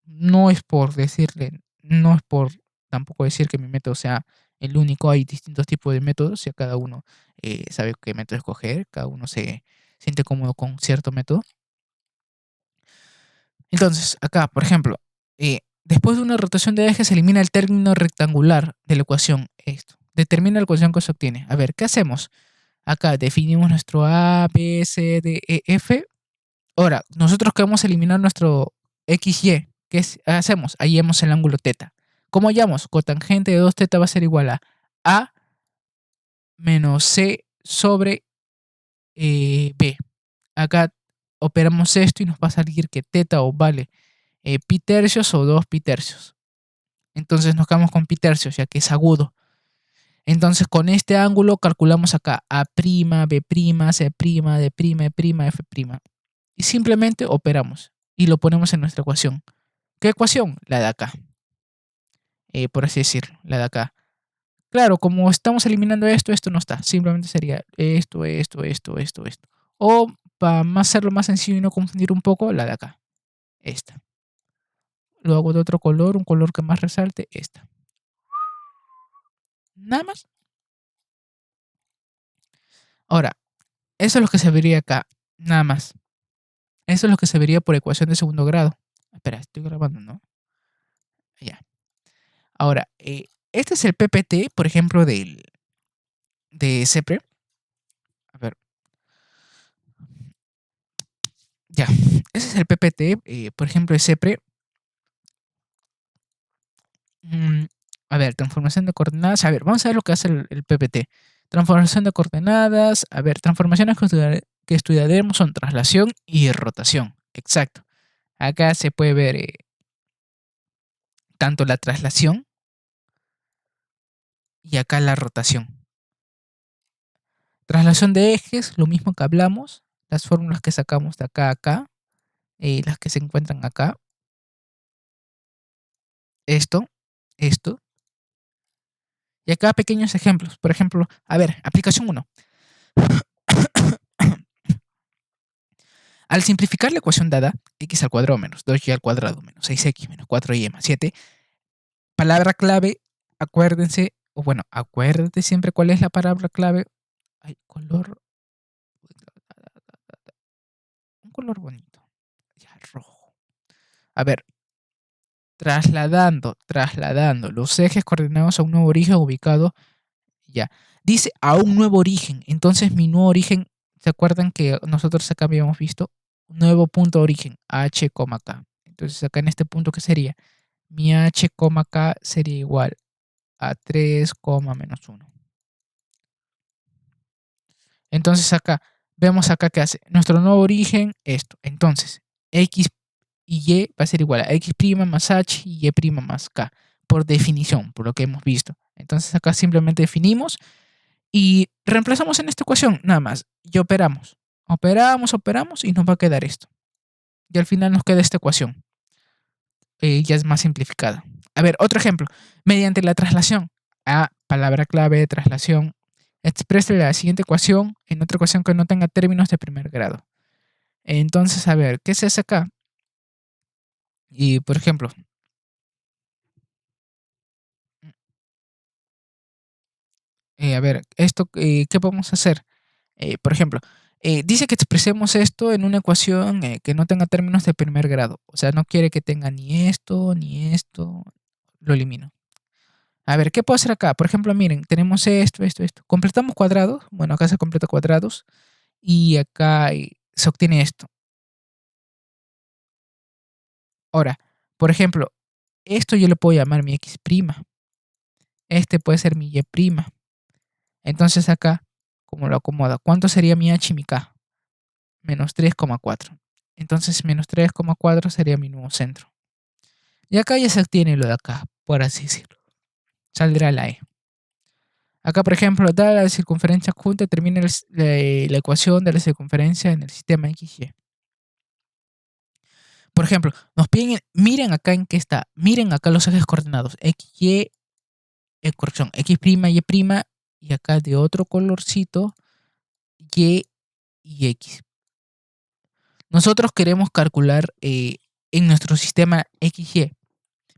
No es por decirle, no es por tampoco decir que mi método sea el único. Hay distintos tipos de métodos y cada uno sabe qué método escoger. Cada uno se siente cómodo con cierto método. Entonces, acá, por ejemplo, después de una rotación de eje se elimina el término rectangular de la ecuación. Esto. Determina la ecuación que se obtiene. A ver, ¿qué hacemos? Acá definimos nuestro A, B, C, D, E, F. Ahora, nosotros queremos eliminar nuestro XY. ¿Qué hacemos? Hallemos el ángulo teta. ¿Cómo hallamos? Cotangente de 2 teta va a ser igual a menos C sobre B. Acá operamos esto y nos va a salir que teta o vale pi tercios o 2 pi tercios. Entonces nos quedamos con pi tercios, ya que es agudo. Entonces con este ángulo calculamos acá A', B', C', D', E', F'. Y simplemente operamos y lo ponemos en nuestra ecuación. ¿Qué ecuación? La de acá. Por así decirlo, la de acá. Claro, como estamos eliminando esto, esto no está. Simplemente sería esto. O para hacerlo más sencillo y no confundir un poco, la de acá. Esta. Lo hago de otro color, un color que más resalte, esta. Nada más. Ahora, eso es lo que se vería acá. Nada más. Eso es lo que se vería por ecuación de segundo grado. Espera, estoy grabando, ¿no? Ya. Ahora, este es el PPT, por ejemplo, de CEPRE. A ver. Ya. Ese es el PPT, por ejemplo, de CEPRE. A ver, transformación de coordenadas. A ver, vamos a ver lo que hace el PPT. Transformación de coordenadas. A ver, transformaciones que estudiaremos son traslación y rotación. Exacto. Acá se puede ver tanto la traslación y acá la rotación. Traslación de ejes, lo mismo que hablamos. Las fórmulas que sacamos de acá a acá. Las que se encuentran acá. Esto. Y acá pequeños ejemplos. Por ejemplo, a ver, aplicación 1. Al simplificar la ecuación dada, x al cuadrado menos 2y al cuadrado menos 6x menos 4y más 7, palabra clave, acuérdense, o bueno, acuérdate siempre cuál es la palabra clave. Ay, color. Un color bonito. Ya, rojo. A ver, trasladando los ejes coordenados a un nuevo origen ubicado, ya. Dice a un nuevo origen. Entonces mi nuevo origen, ¿se acuerdan que nosotros acá habíamos visto? Un nuevo punto de origen, h, k. Entonces acá en este punto, ¿qué sería? Mi h, k sería igual a 3, menos 1. Entonces acá, vemos acá que hace nuestro nuevo origen esto. Entonces, x y y va a ser igual a x' más h y y' más k. Por definición, por lo que hemos visto. Entonces acá simplemente definimos y reemplazamos en esta ecuación, nada más, y operamos. Operamos y nos va a quedar esto. Y al final nos queda esta ecuación. Ya es más simplificada. A ver, otro ejemplo. Mediante la traslación, a palabra clave de traslación, exprese la siguiente ecuación en otra ecuación que no tenga términos de primer grado. Entonces, a ver, ¿qué se hace acá? Y, por ejemplo, a ver, esto, ¿qué podemos hacer? Por ejemplo, dice que expresemos esto en una ecuación que no tenga términos de primer grado. O sea, no quiere que tenga ni esto, ni esto. Lo elimino. A ver, ¿qué puedo hacer acá? Por ejemplo, miren, tenemos esto. Completamos cuadrados. Bueno, acá se completa cuadrados. Y acá se obtiene esto. Ahora, por ejemplo, esto yo le puedo llamar mi x'. Este puede ser mi y'. Entonces acá, como lo acomoda, ¿cuánto sería mi h y mi k? Menos 3,4. Entonces, menos 3,4 sería mi nuevo centro. Y acá ya se obtiene lo de acá, por así decirlo. Saldrá la e. Acá, por ejemplo, dada la circunferencia adjunta, determina la ecuación de la circunferencia en el sistema XY. Por ejemplo, nos piden, miren acá en qué está, miren acá los ejes coordinados, XY, corrección, X', Y', y acá de otro colorcito, Y y X. Nosotros queremos calcular en nuestro sistema XY,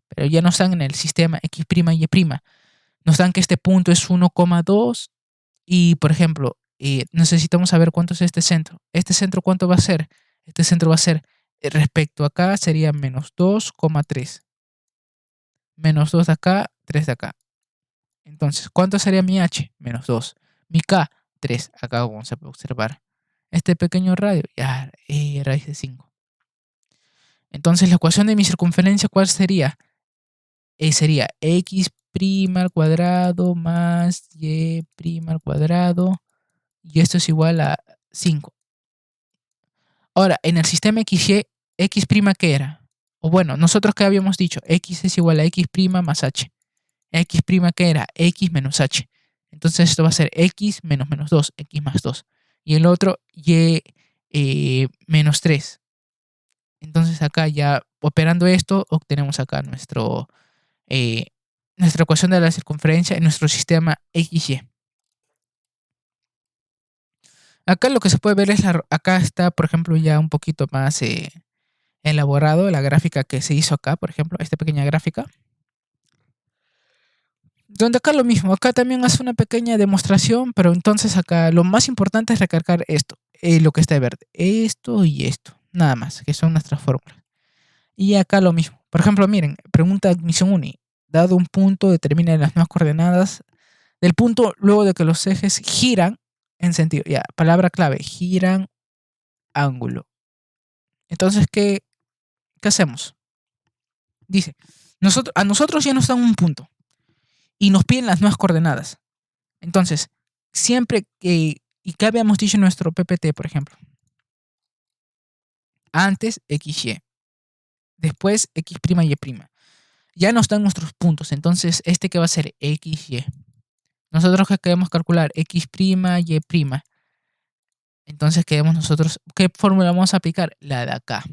pero ya no están en el sistema X', Y'. Nos dan que este punto es 1,2 y, por ejemplo, necesitamos saber cuánto es este centro. ¿Este centro cuánto va a ser? Este centro va a ser, respecto a acá, sería menos 2,3. Menos 2 de acá, 3 de acá. Entonces, ¿cuánto sería mi h? Menos 2. Mi k, 3. Acá vamos a observar. Este pequeño radio, ya, raíz de 5. Entonces, la ecuación de mi circunferencia, ¿cuál sería? Sería x' al cuadrado más y' al cuadrado. Y esto es igual a 5. Ahora, en el sistema XY, X' ¿qué era? O bueno, nosotros que habíamos dicho, X es igual a X' más H. X' ¿qué era? X menos H. Entonces esto va a ser X menos 2, X más 2. Y el otro, Y menos 3. Entonces acá ya operando esto, obtenemos acá nuestra ecuación de la circunferencia en nuestro sistema XY. Acá lo que se puede ver es, acá está, por ejemplo, ya un poquito más elaborado la gráfica que se hizo acá, por ejemplo, esta pequeña gráfica. Donde acá lo mismo, acá también hace una pequeña demostración, pero entonces acá lo más importante es recargar esto, lo que está de verde, esto y esto, nada más, que son nuestras fórmulas. Y acá lo mismo. Por ejemplo, miren, pregunta admisión 1. Dado un punto, determina las nuevas coordenadas del punto luego de que los ejes giran en sentido, ya, palabra clave, giran ángulo. Entonces, ¿qué hacemos? Dice, a nosotros ya nos dan un punto y nos piden las nuevas coordenadas. Entonces, siempre que, y que habíamos dicho en nuestro PPT, por ejemplo, antes XY, después X', Y'. Ya nos dan nuestros puntos, entonces, ¿este qué va a ser? XY. Nosotros que queremos calcular X', Y'. Entonces, queremos nosotros, ¿qué fórmula vamos a aplicar? La de acá.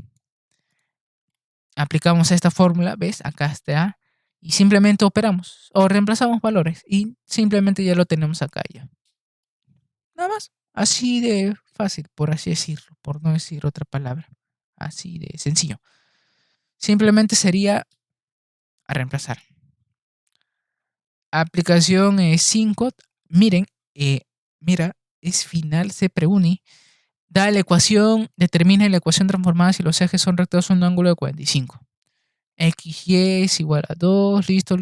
Aplicamos esta fórmula, ¿ves? Acá está. Y simplemente operamos o reemplazamos valores y simplemente ya lo tenemos acá ya. Nada más. Así de fácil, por así decirlo, por no decir otra palabra. Así de sencillo. Simplemente sería a reemplazar. Aplicación 5. Miren, mira, es final, se preune. Da la ecuación, determina la ecuación transformada si los ejes son rectos un ángulo de 45. XY es igual a 2. Listo.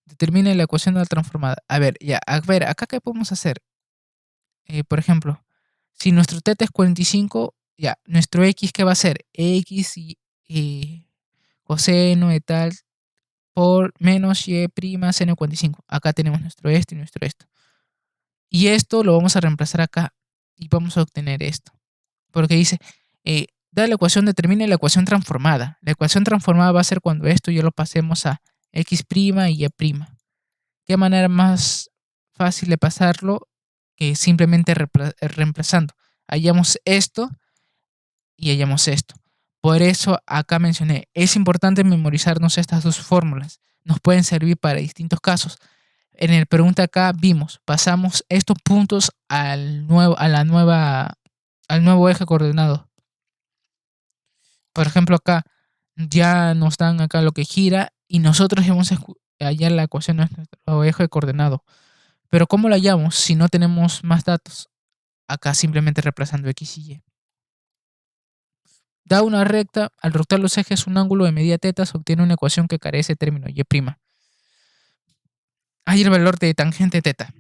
Determina la ecuación de la transformada. A ver, ya, a ver, acá qué podemos hacer. Por ejemplo, si nuestro θ es 45, ya, nuestro x, ¿qué va a ser? X y coseno de tal por menos y' seno de 45. Acá tenemos nuestro esto y nuestro esto. Y esto lo vamos a reemplazar acá y vamos a obtener esto. Porque dice, Dada la ecuación, determine la ecuación transformada. La ecuación transformada va a ser cuando esto ya lo pasemos a x' y y'. ¿Qué manera más fácil de pasarlo que simplemente reemplazando? Hallamos esto y hallamos esto. Por eso acá mencioné, es importante memorizarnos estas dos fórmulas. Nos pueden servir para distintos casos. En el pregunta acá vimos, pasamos estos puntos al nuevo eje coordenado. Por ejemplo, acá ya nos dan acá lo que gira y nosotros hemos hallar la ecuación de nuestro eje coordenado. Pero ¿cómo lo hallamos si no tenemos más datos? Acá simplemente reemplazando x y y. Da una recta, al rotar los ejes un ángulo de medida teta se obtiene una ecuación que carece de término y'. Hay el valor de tangente teta.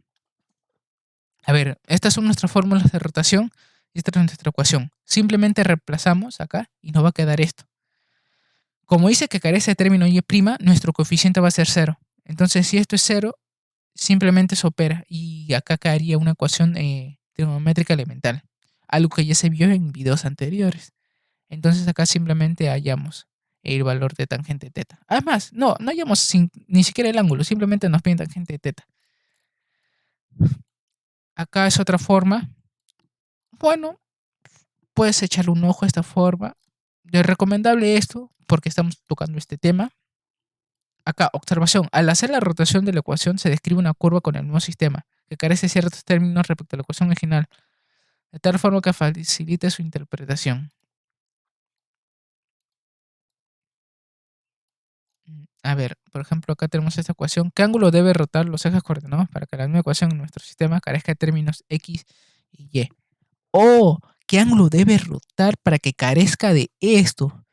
A ver, estas son nuestras fórmulas de rotación y esta es nuestra ecuación. Simplemente reemplazamos acá y nos va a quedar esto. Como dice que carece de término y', nuestro coeficiente va a ser 0. Entonces, si esto es 0, simplemente se opera y acá caería una ecuación trigonométrica elemental, algo que ya se vio en videos anteriores. Entonces acá simplemente hallamos el valor de tangente teta. Además, no hallamos ni siquiera el ángulo, simplemente nos piden tangente teta. Acá es otra forma. Bueno, puedes echarle un ojo a esta forma. Es recomendable esto porque estamos tocando este tema. Acá, observación. Al hacer la rotación de la ecuación se describe una curva con el nuevo sistema, que carece de ciertos términos respecto a la ecuación original, de tal forma que facilite su interpretación. A ver, por ejemplo, acá tenemos esta ecuación. ¿Qué ángulo debe rotar los ejes coordenados para que la nueva ecuación en nuestro sistema carezca de términos x y y? Oh, ¿qué ángulo debe rotar para que carezca de esto?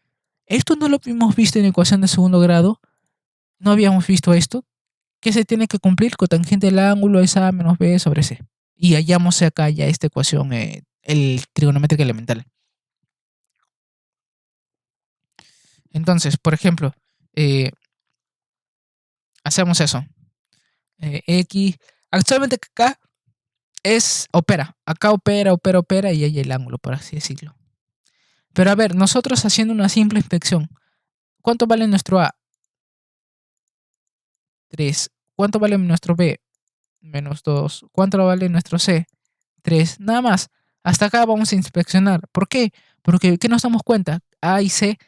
Esto no lo hemos visto en ecuación de segundo grado. No habíamos visto esto. ¿Qué se tiene que cumplir? Cotangente del ángulo es a menos b sobre c. Y hallamos acá ya esta ecuación, el trigonométrica elemental. Entonces, por ejemplo, hacemos eso. X. Actualmente acá opera. Acá opera y hay el ángulo, por así decirlo. Pero a ver, nosotros haciendo una simple inspección, ¿cuánto vale nuestro A? 3. ¿Cuánto vale nuestro B? Menos 2. ¿Cuánto vale nuestro C? 3. Nada más. Hasta acá vamos a inspeccionar. ¿Por qué? Porque ¿qué nos damos cuenta? A y C,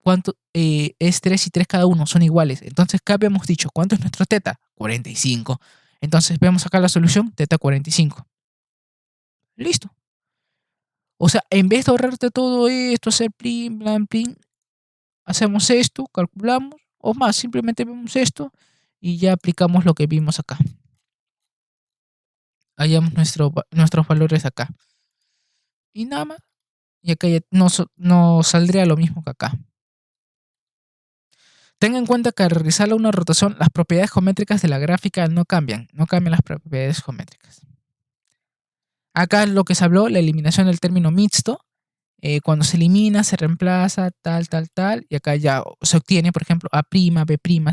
¿cuánto es 3 y 3 cada uno? Son iguales. Entonces acá habíamos dicho, ¿cuánto es nuestro teta? 45. Entonces vemos acá la solución, teta 45. Listo. O sea, en vez de ahorrarte todo esto, hacer plin, plan, plin, hacemos esto, calculamos, o más, simplemente vemos esto y ya aplicamos lo que vimos acá. Hallamos nuestros valores acá. Y nada más. Y acá ya nos saldría lo mismo que acá. Tenga en cuenta que al realizar una rotación, las propiedades geométricas de la gráfica no cambian las propiedades geométricas. Acá lo que se habló, la eliminación del término mixto. Cuando se elimina, se reemplaza, tal, y acá ya se obtiene, por ejemplo, A', B',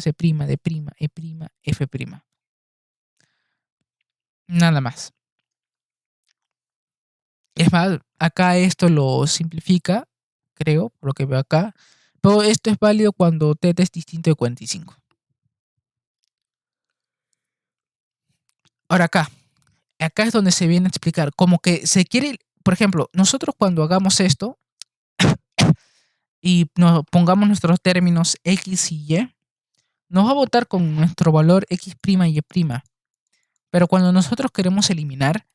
C', D', E', F'. Nada más. Es más, acá esto lo simplifica, creo, por lo que veo acá. Pero esto es válido cuando θ es distinto de 45. Ahora acá es donde se viene a explicar, como que se quiere, por ejemplo, nosotros cuando hagamos esto y nos pongamos nuestros términos x y y, nos va a botar con nuestro valor x' y y'. Pero cuando nosotros queremos eliminar,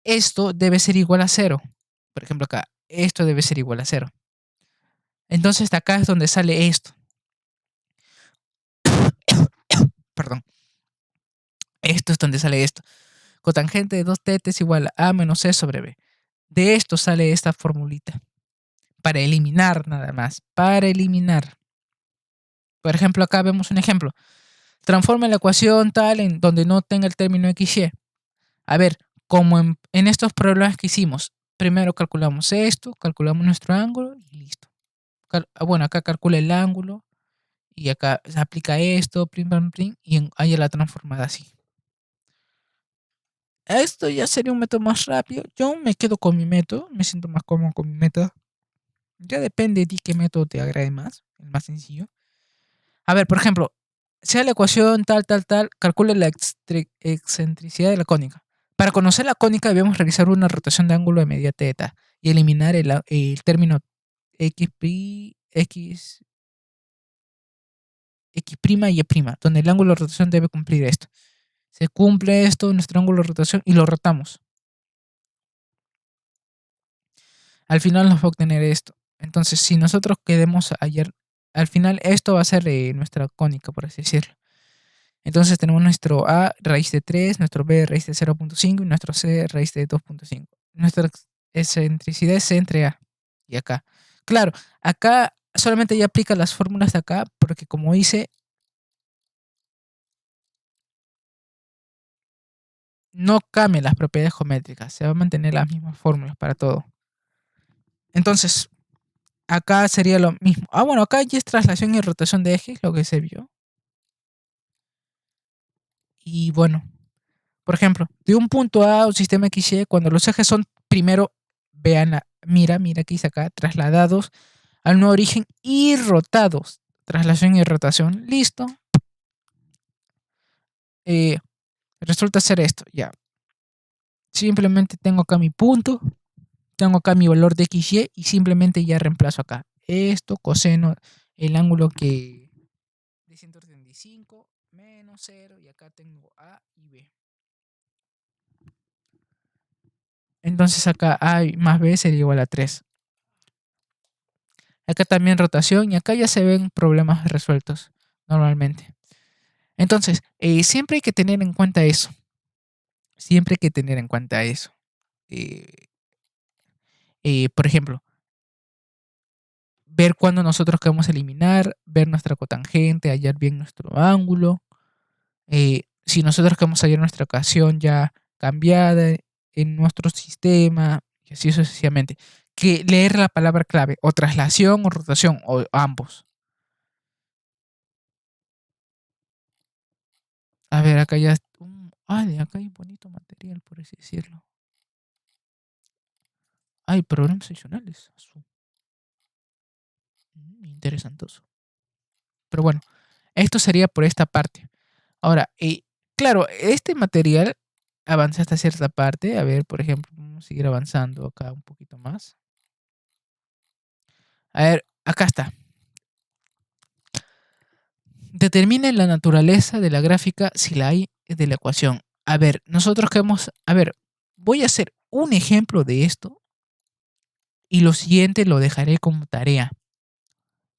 esto debe ser igual a 0. Por ejemplo acá, esto debe ser igual a 0. Entonces de acá es donde sale esto. Perdón. Esto es donde sale esto. Cotangente de 2θ es igual a A menos C sobre B. De esto sale esta formulita. Para eliminar nada más. Para eliminar. Por ejemplo, acá vemos un ejemplo. Transforma la ecuación tal en donde no tenga el término XY. A ver, como en estos problemas que hicimos, primero calculamos esto, calculamos nuestro ángulo y listo. Bueno, acá calcula el ángulo y acá se aplica esto, prim, pam, prim, y hay la transformada así. Esto ya sería un método más rápido. Yo me quedo con mi método, me siento más cómodo con mi método. Ya depende de ti qué método te agrade más, el más sencillo. A ver, por ejemplo, sea la ecuación tal, tal, tal, calcule la excentricidad de la cónica. Para conocer la cónica debemos realizar una rotación de ángulo de medida teta y eliminar el término x, x, x' y y', donde el ángulo de rotación debe cumplir esto. Se cumple esto, nuestro ángulo de rotación, y lo rotamos. Al final nos va a obtener esto. Entonces, si nosotros queremos hallar, al final esto va a ser nuestra cónica, por así decirlo. Entonces tenemos nuestro A raíz de 3, nuestro B raíz de 0.5 y nuestro C raíz de 2.5. Nuestra excentricidad es C entre A y acá. Claro, acá solamente ya aplica las fórmulas de acá porque como dice, no cambian las propiedades geométricas, se van a mantener las mismas fórmulas para todo. Entonces, acá sería lo mismo. Ah, bueno, acá ya es traslación y rotación de ejes, lo que se vio. Y bueno, por ejemplo, de un punto A a un sistema XY, cuando los ejes son primero, vean, mira que dice acá, trasladados al nuevo origen y rotados. Traslación y rotación, listo. Eh, Resulta ser esto, ya. Simplemente tengo acá mi punto, tengo acá mi valor de XY y simplemente ya reemplazo acá. Esto, coseno, el ángulo que de 135 menos 0 y acá tengo A y B. Entonces acá A más B sería igual a 3. Acá también rotación y acá ya se ven problemas resueltos normalmente. Entonces, siempre hay que tener en cuenta eso. Siempre hay que tener en cuenta eso. Eh, por ejemplo, ver cuándo nosotros queremos eliminar, ver nuestra cotangente, hallar bien nuestro ángulo. Si nosotros queremos hallar nuestra ocasión ya cambiada en nuestro sistema, y así sucesivamente. Que leer la palabra clave, o traslación o rotación, o ambos. A ver, acá ya. Ay, acá hay bonito material, por así decirlo. Hay programas seccionales. Interesantoso. Pero bueno, esto sería por esta parte. Ahora, claro, este material avanza hasta cierta parte. A ver, por ejemplo, vamos a seguir avanzando acá un poquito más. A ver, acá está. Determine la naturaleza de la gráfica si la hay de la ecuación. A ver, nosotros queremos. A ver, voy a hacer un ejemplo de esto y lo siguiente lo dejaré como tarea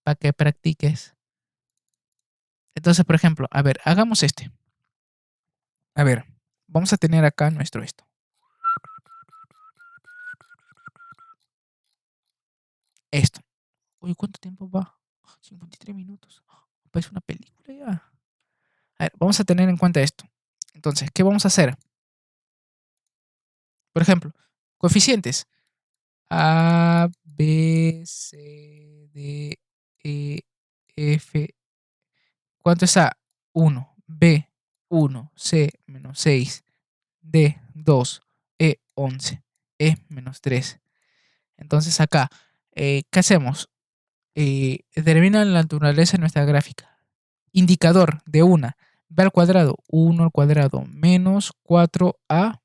para que practiques. Entonces, por ejemplo, a ver, hagamos este. A ver, vamos a tener acá nuestro esto. Esto. Uy, ¿cuánto tiempo va? 53 minutos. Parece una película ya. A ver, vamos a tener en cuenta esto. Entonces, ¿qué vamos a hacer? Por ejemplo, coeficientes. A, B, C, D, E, F. ¿Cuánto es A? 1. B, 1. C, menos 6. D, 2. E, 11. E, menos 3. Entonces acá, ¿qué hacemos? Determina la naturaleza de nuestra gráfica. Indicador de una. B al cuadrado, 1 al cuadrado, menos 4A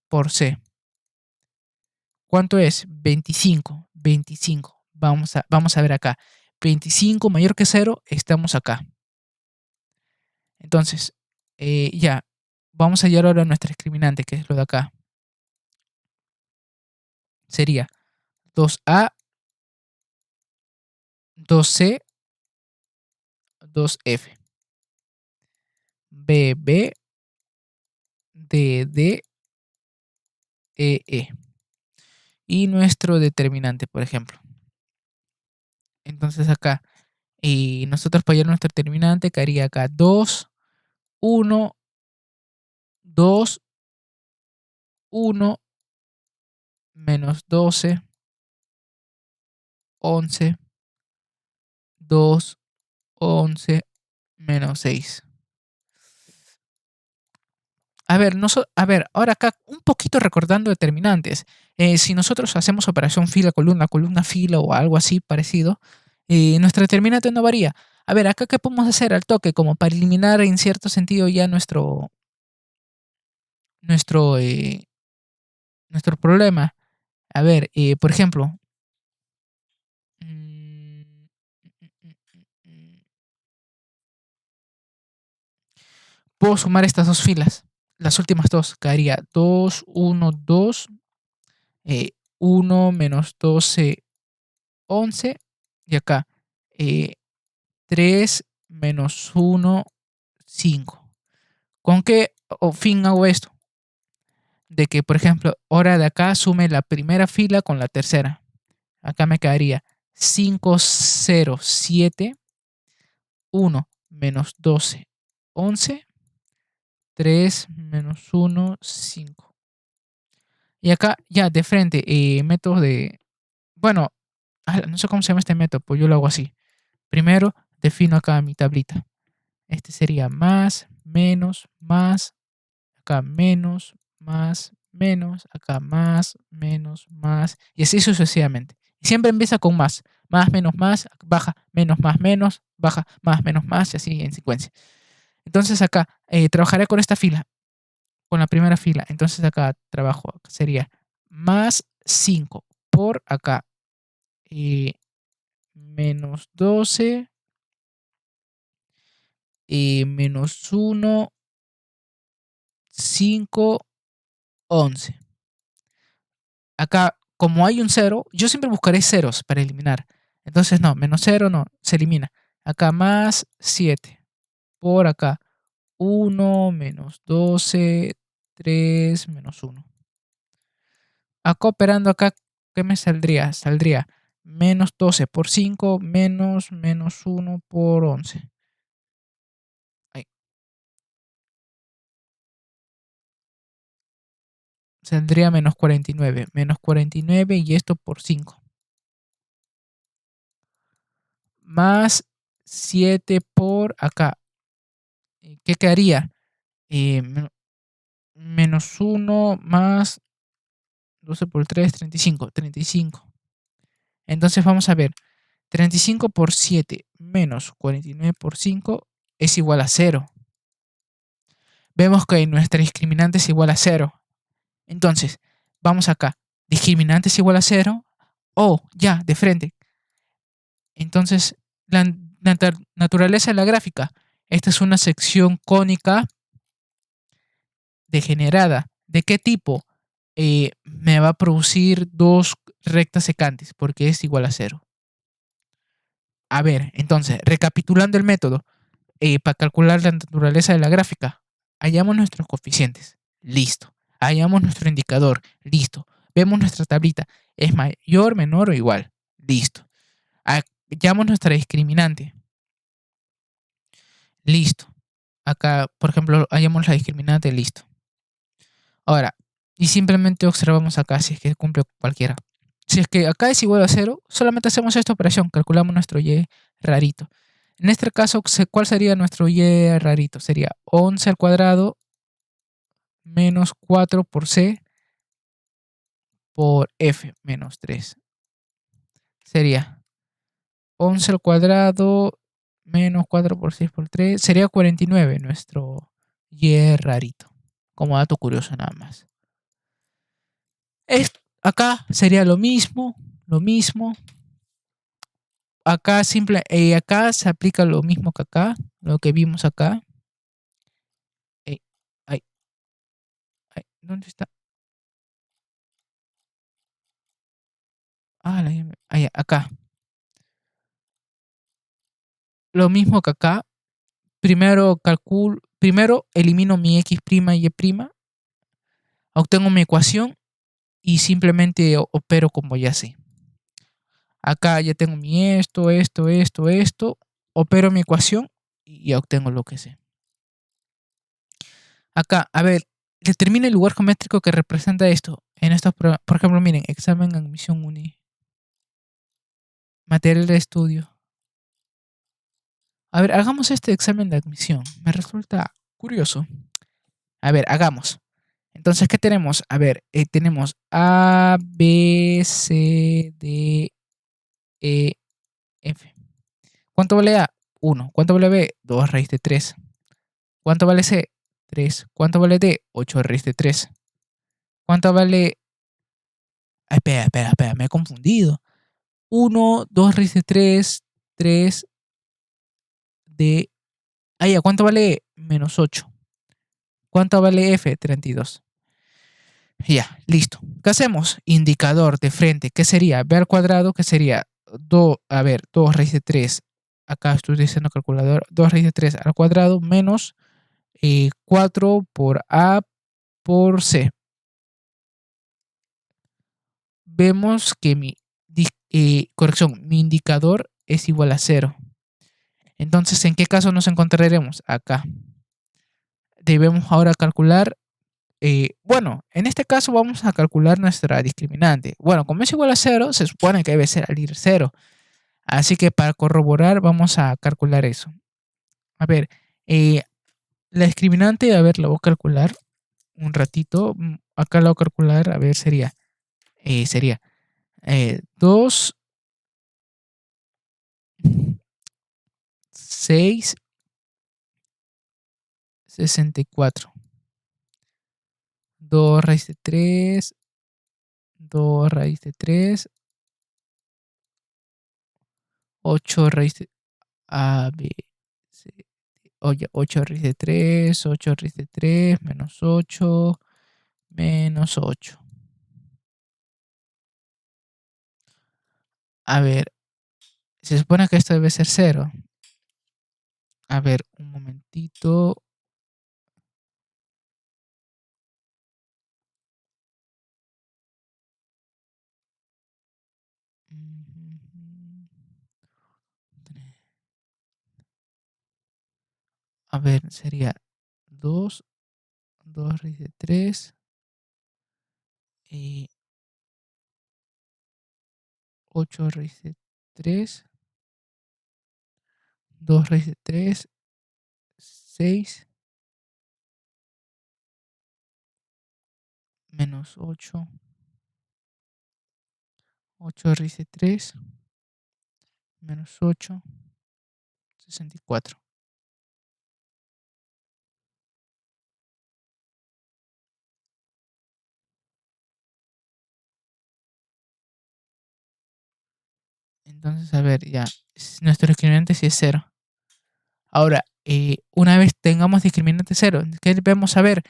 por C. ¿Cuánto es? 25. 25. Vamos a ver acá. 25 mayor que 0, estamos acá. Entonces, ya, vamos a hallar ahora nuestra discriminante, que es lo de acá. Sería 2A, 2C, 2F. BB, DD, EE. Y nuestro determinante, por ejemplo. Entonces acá, nosotros para hallar nuestro determinante, caería acá 2, 1, 2, 1, menos 12, 11, 2, 11, menos 6. A ver, a ver, ahora acá un poquito recordando determinantes. Si nosotros hacemos operación fila, columna, columna, fila o algo así parecido, nuestra determinante no varía. A ver, acá qué podemos hacer al toque, como para eliminar en cierto sentido ya nuestro, eh, nuestro problema. A ver, por ejemplo, mm, puedo sumar estas dos filas, las últimas dos, quedaría 2 1 2 1 menos 12 11 y acá eh, 3 menos 1 5. ¿Con qué fin hago esto? De que, por ejemplo, ahora de acá sume la primera fila con la tercera. Acá me quedaría 5 0 7 1 menos 12 11 3 menos 1 5. Y acá ya de frente, métodos de... Bueno, no sé cómo se llama este método, pues yo lo hago así. Primero defino acá mi tablita. Este sería más, menos, más, acá menos, más, menos, acá más, menos, más, y así sucesivamente. Y siempre empieza con más, baja, menos, baja, más, y así en secuencia. Entonces acá trabajaré con esta fila, con la primera fila. Entonces acá trabajo, sería más 5 por acá, eh, menos 12 menos 1 5 11. Acá, como hay un cero, yo siempre buscaré ceros para eliminar. Entonces, no, menos cero no, se elimina. Acá más 7. Por acá, 1 menos 12 3 menos 1. Acá operando acá, ¿qué me saldría? Saldría menos 12 por 5 menos 1 por 11. Ahí, saldría menos 49. Menos 49 y esto por 5. Más 7 por acá. ¿Qué quedaría? Eh, menos 1 más 12 por 3, 35. 35. Entonces vamos a ver. 35 por 7 menos 49 por 5 es igual a 0. Vemos que nuestra discriminante es igual a 0. Entonces, vamos acá. Discriminante es igual a 0. Oh, ya, de frente. Entonces, la naturaleza de la gráfica. Esta es una sección cónica degenerada. ¿De qué tipo? Me va a producir dos rectas secantes porque es igual a 0. A ver, entonces, recapitulando el método, para calcular la naturaleza de la gráfica, hallamos nuestros coeficientes. Listo. Hallamos nuestro indicador. Listo. Vemos nuestra tablita. Es mayor, menor o igual. Listo. Hallamos nuestra discriminante. Listo. Acá, por ejemplo, hallamos la discriminante. Listo. Ahora, y simplemente observamos acá si es que cumple cualquiera. Si es que acá es igual a 0, solamente hacemos esta operación, calculamos nuestro y rarito. En este caso, ¿cuál sería nuestro y rarito? Sería 11 al cuadrado menos 4 por c por f menos 3. Sería 11 al cuadrado menos 4 por 6 por 3. Sería 49 nuestro y rarito. Como dato curioso nada más. Acá sería lo mismo, lo mismo. Acá acá se aplica lo mismo que acá, lo que vimos acá. Ay, ay, ¿dónde está? Acá. Lo mismo que acá. Primero elimino mi x' y y', obtengo mi ecuación y simplemente opero como ya sé. Acá ya tengo mi esto, opero mi ecuación y ya obtengo lo que sé. Acá, a ver, determina el lugar geométrico que representa esto. En estos, por ejemplo, miren, examen, admisión, material de estudio. A ver, hagamos este examen de admisión. Me resulta curioso. A ver, hagamos. Entonces, ¿qué tenemos? A ver, tenemos A, B, C, D, E, F. ¿Cuánto vale A? 1. ¿Cuánto vale B? 2 raíz de 3. ¿Cuánto vale C? 3. ¿Cuánto vale D? 8 raíz de 3. ¿Cuánto vale... espera, me he confundido. 1, 2 raíz de 3, 3 de... Ah, ya, ¿cuánto vale E? Menos 8. ¿Cuánto vale F? 32. Ya, listo. ¿Qué hacemos? Indicador de frente. ¿Qué sería? B al cuadrado, ¿qué sería? 2, a ver, 2 raíz de 3. Acá estoy diciendo calculador. 2 raíz de 3 al cuadrado menos 4 por A por C. Vemos que corrección, mi indicador es igual a 0. Entonces, ¿en qué caso nos encontraremos? Acá. Debemos ahora calcular, bueno, en este caso vamos a calcular nuestra discriminante. Bueno, como es igual a 0, se supone que debe salir 0. Así que para corroborar vamos a calcular eso. A ver, eh, la discriminante, a ver, la voy a calcular un ratito. Acá la voy a calcular, a ver, sería 2, 6, 64. 2 raíz de 3, 2 raíz de 3, 8 raíz de A, B, C. Oye, 8 raíz de 3, 8 raíz de 3, menos 8, menos 8. A ver, se supone que esto debe ser 0. A ver, un momentito. A ver, sería 2, 2 raíz de 3, y 8 raíz de 3, 2 raíz de 3, 6, menos 8, 8 raíz de 3, menos 8, 64. Entonces, a ver, ya, nuestro discriminante sí es 0. Ahora, una vez tengamos discriminante 0, ¿qué debemos saber?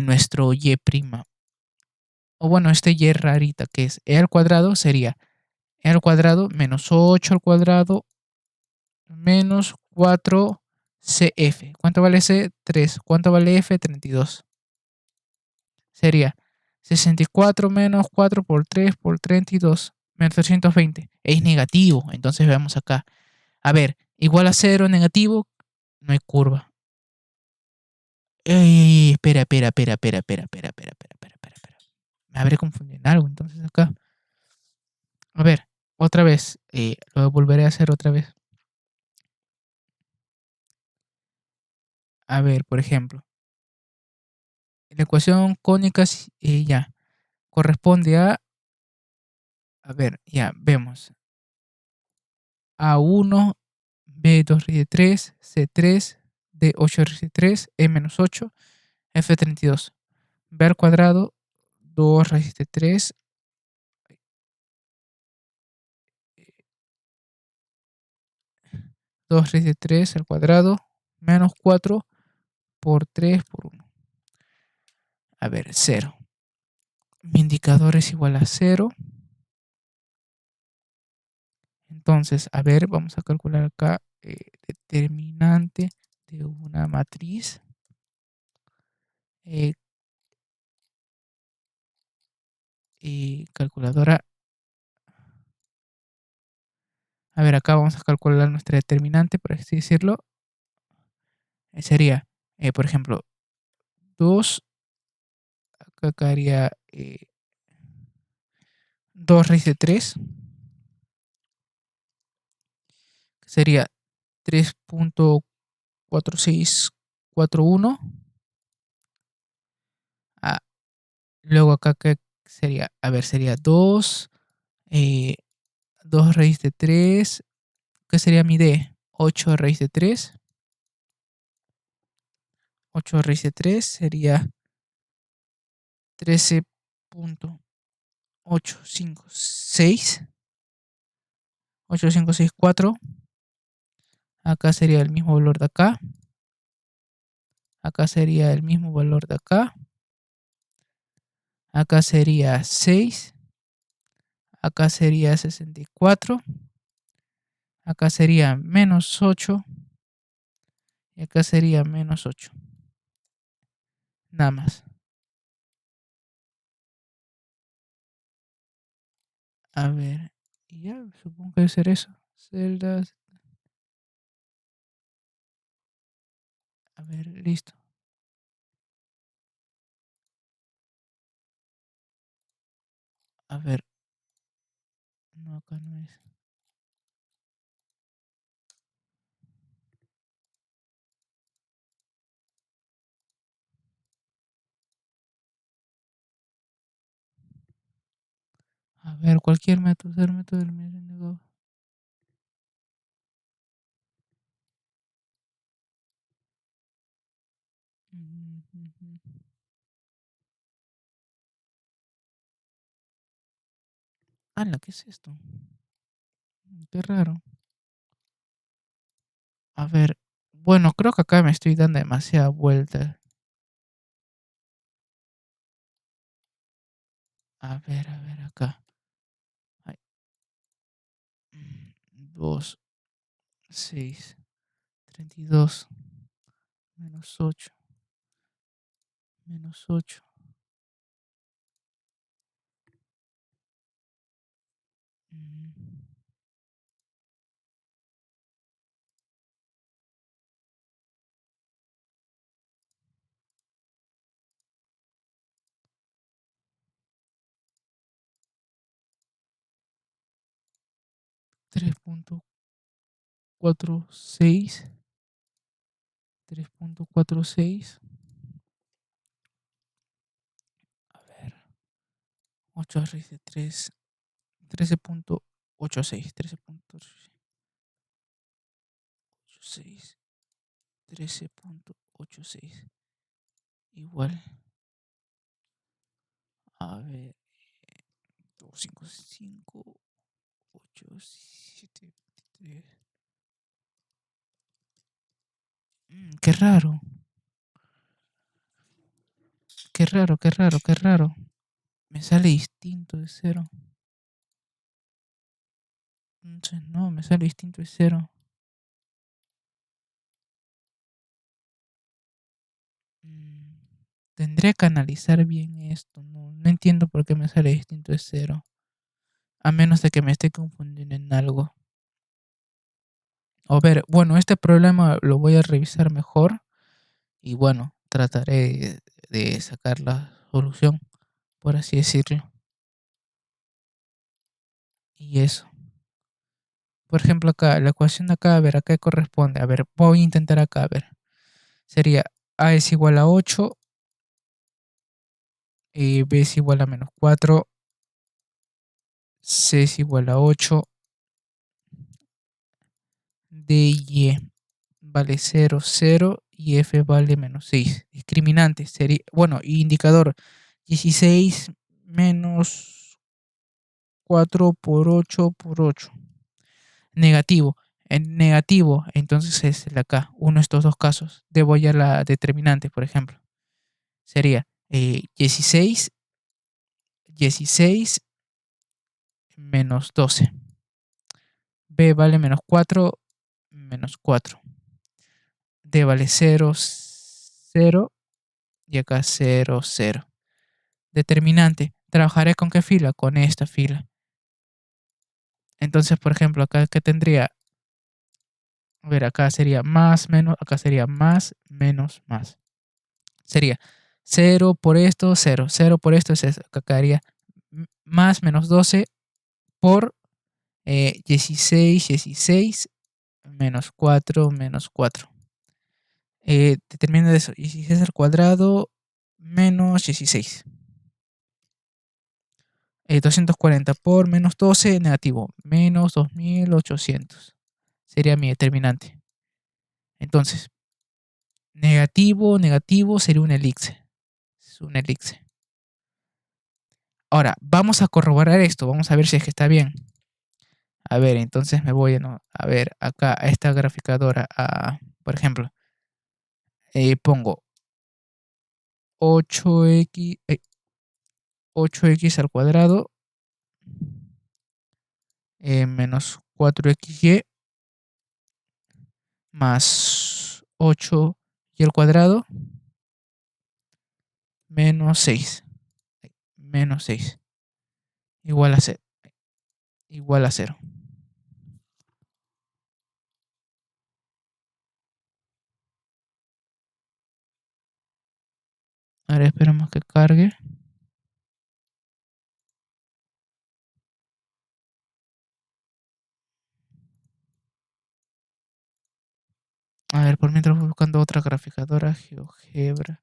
Nuestro y', o bueno, este y rarita que es e al cuadrado sería e al cuadrado menos 8 al cuadrado menos 4cf. ¿Cuánto vale c? 3. ¿Cuánto vale f? 32. Sería 64 menos 4 por 3 por 32 menos 320. Es negativo, entonces veamos acá. A ver, igual a 0 negativo, no hay curva. Ey, espera. Me habré confundido en algo entonces acá. A ver, otra vez. Lo volveré a hacer otra vez. A ver, por ejemplo. La ecuación cónica ya corresponde a ver, ya vemos. A1, B2 raíz de 3, C3, D8 raíz de 3, E-8, F32. B al cuadrado, 2 raíz de 3, 2 raíz de 3 al cuadrado, menos 4 por 3 por 1. A ver, 0. Mi indicador es igual a 0. Entonces, a ver, vamos a calcular acá determinante de una matriz. Calculadora. A ver, acá vamos a calcular nuestra determinante, por así decirlo. Sería, por ejemplo, 2. Acá quedaría 2 raíz de 3. Sería 3.4641. Luego acá, ¿qué sería? A ver, sería 2, 2 raíz de 3. ¿Qué sería mi D? 8 raíz de 3. 8 raíz de 3 sería 13.856. 8564. Acá sería el mismo valor de acá. Acá sería el mismo valor de acá. Acá sería 6. Acá sería 64. Acá sería menos 8. Y acá sería menos 8. Nada más. A ver. Y ya, supongo que debe ser eso. Celdas. A ver, listo. A ver. No, acá no es. A ver, cualquier método. Usar método de eliminación de Gauss. ¡Hala! ¿Qué es esto? Qué raro. A ver. Bueno, creo que acá me estoy dando demasiada vuelta. A ver, acá. Ay, 2, 6, 32, menos 8, menos 8. 3.46. 3.46. A ver. 8 raíz de 3. 13.86. 13.86. 13.86. Igual. A ver. 255. 8, 7, 3. Qué raro. Qué raro, qué raro, qué raro. Me sale distinto de 0. Entonces, no, me sale distinto de 0. Tendría que analizar bien esto. No, no entiendo por qué me sale distinto de 0. A menos de que me esté confundiendo en algo. A ver, bueno, este problema lo voy a revisar mejor. Y bueno, trataré de sacar la solución, por así decirlo. Y eso. Por ejemplo, acá, la ecuación de acá, a ver, ¿a qué corresponde? A ver, voy a intentar acá, a ver. Sería A es igual a 8, B es igual a menos 4, C es igual a 8, D y E vale 0, 0 y F vale menos 6. Discriminante sería, bueno, indicador 16 menos 4 por 8 por 8. Negativo. En negativo, entonces es el acá, uno de estos dos casos. Debo hallar la determinante, por ejemplo. Sería 16, 16 menos 12. B vale menos 4, menos 4. D vale 0, 0 y acá 0, 0. Determinante. ¿Trabajaré con qué fila? Con esta fila. Entonces, por ejemplo, acá que tendría, a ver, acá sería más, menos, acá sería más, menos, más. Sería 0 por esto, 0, 0 por esto, es eso. Acá quedaría más menos 12 por 16, 16 menos 4, menos 4. Determina de eso, 16 al cuadrado menos 16. 240 por menos 12, negativo, menos 2800. Sería mi determinante. Entonces, negativo, negativo sería un elixir. Es un elixir. Ahora, vamos a corroborar esto. Vamos a ver si es que está bien. A ver, entonces me voy a ver acá a esta graficadora. Por ejemplo, pongo 8x, 8x al cuadrado menos 4xy más 8y al cuadrado menos 6. Menos 6 igual a 0. Igual a 0. Ahora esperamos que cargue. A ver, por mientras voy buscando otra graficadora. GeoGebra.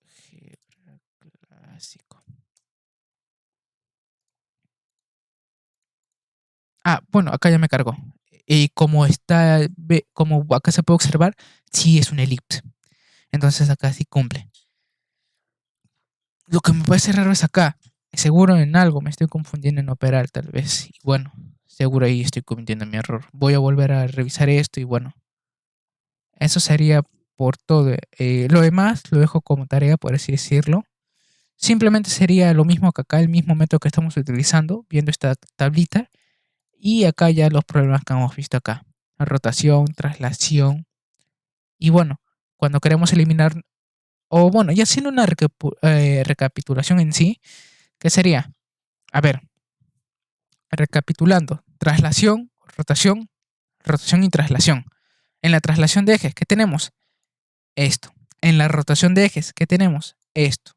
GeoGebra clásico. Bueno, acá ya me cargó. Y como está, como acá se puede observar, sí es un elipse. Entonces acá sí cumple. Lo que me parece raro es acá. Seguro en algo me estoy confundiendo en operar, tal vez. Y bueno, seguro ahí estoy cometiendo mi error. Voy a volver a revisar esto y bueno, eso sería por todo. Lo demás lo dejo como tarea, por así decirlo. Simplemente sería lo mismo que acá, el mismo método que estamos utilizando, viendo esta tablita. Y acá ya los problemas que hemos visto acá. La rotación, traslación. Y bueno, cuando queremos eliminar, o bueno, ya haciendo una recapitulación en sí, ¿qué sería? A ver, recapitulando, traslación, rotación, rotación y traslación. En la traslación de ejes, ¿qué tenemos? Esto. En la rotación de ejes, ¿qué tenemos? Esto.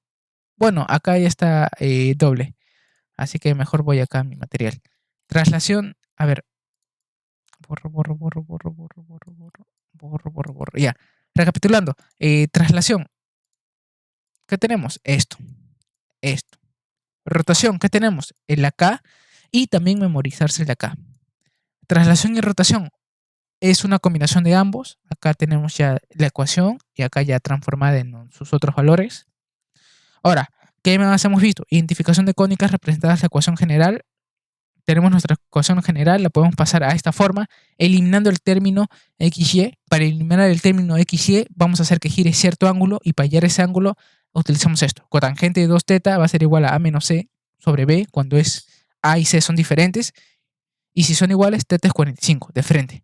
Bueno, acá ya está doble, así que mejor voy acá a mi material. Traslación, a ver, borro, borro, borro, borro, borro, borro, borro, borro, borro, borro. Ya, recapitulando, traslación, ¿qué tenemos? Esto. Rotación, ¿qué tenemos? El acá y también memorizarse el acá. Traslación y rotación es una combinación de ambos. Acá tenemos ya la ecuación y acá ya transformada en sus otros valores. Ahora, ¿qué más hemos visto? Identificación de cónicas representadas en la ecuación general. Tenemos nuestra ecuación general, la podemos pasar a esta forma, eliminando el término XY. Para eliminar el término XY, vamos a hacer que gire cierto ángulo y para hallar ese ángulo utilizamos esto. Cotangente de 2 teta va a ser igual a menos C sobre B cuando es A y C son diferentes. Y si son iguales, teta es 45 de frente.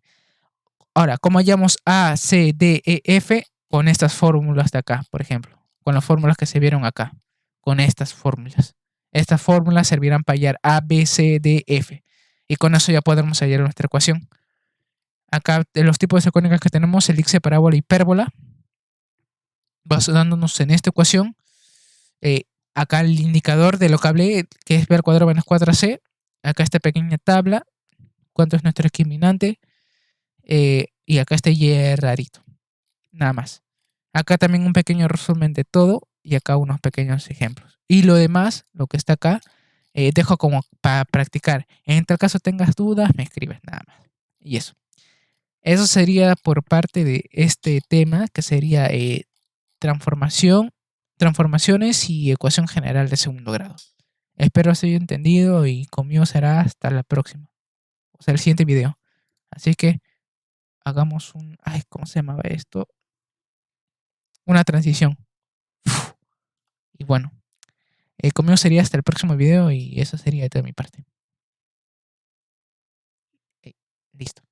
Ahora, ¿cómo hallamos A, C, D, E, F? Con estas fórmulas de acá, por ejemplo. Con las fórmulas que se vieron acá. Con estas fórmulas. Estas fórmulas servirán para hallar A, B, C, D, F. Y con eso ya podremos hallar nuestra ecuación. Acá, de los tipos de cónicas que tenemos, elipse, parábola, hipérbola. Basándonos en esta ecuación. Acá el indicador de lo que hablé, que es B al cuadrado menos 4AC. Acá esta pequeña tabla. ¿Cuánto es nuestro discriminante? Y acá este Y rarito. Nada más. Acá también un pequeño resumen de todo y acá unos pequeños ejemplos. Y lo demás, lo que está acá, dejo como para practicar. En tal caso tengas dudas, me escribes nada más. Y eso. Eso sería por parte de este tema, que sería transformaciones y ecuación general de segundo grado. Espero se haya entendido y conmigo será hasta la próxima. O sea, el siguiente video. Así que hagamos un... Ay, ¿cómo se llamaba esto? Una transición. Y bueno, conmigo sería hasta el próximo video y eso sería de toda mi parte. Listo.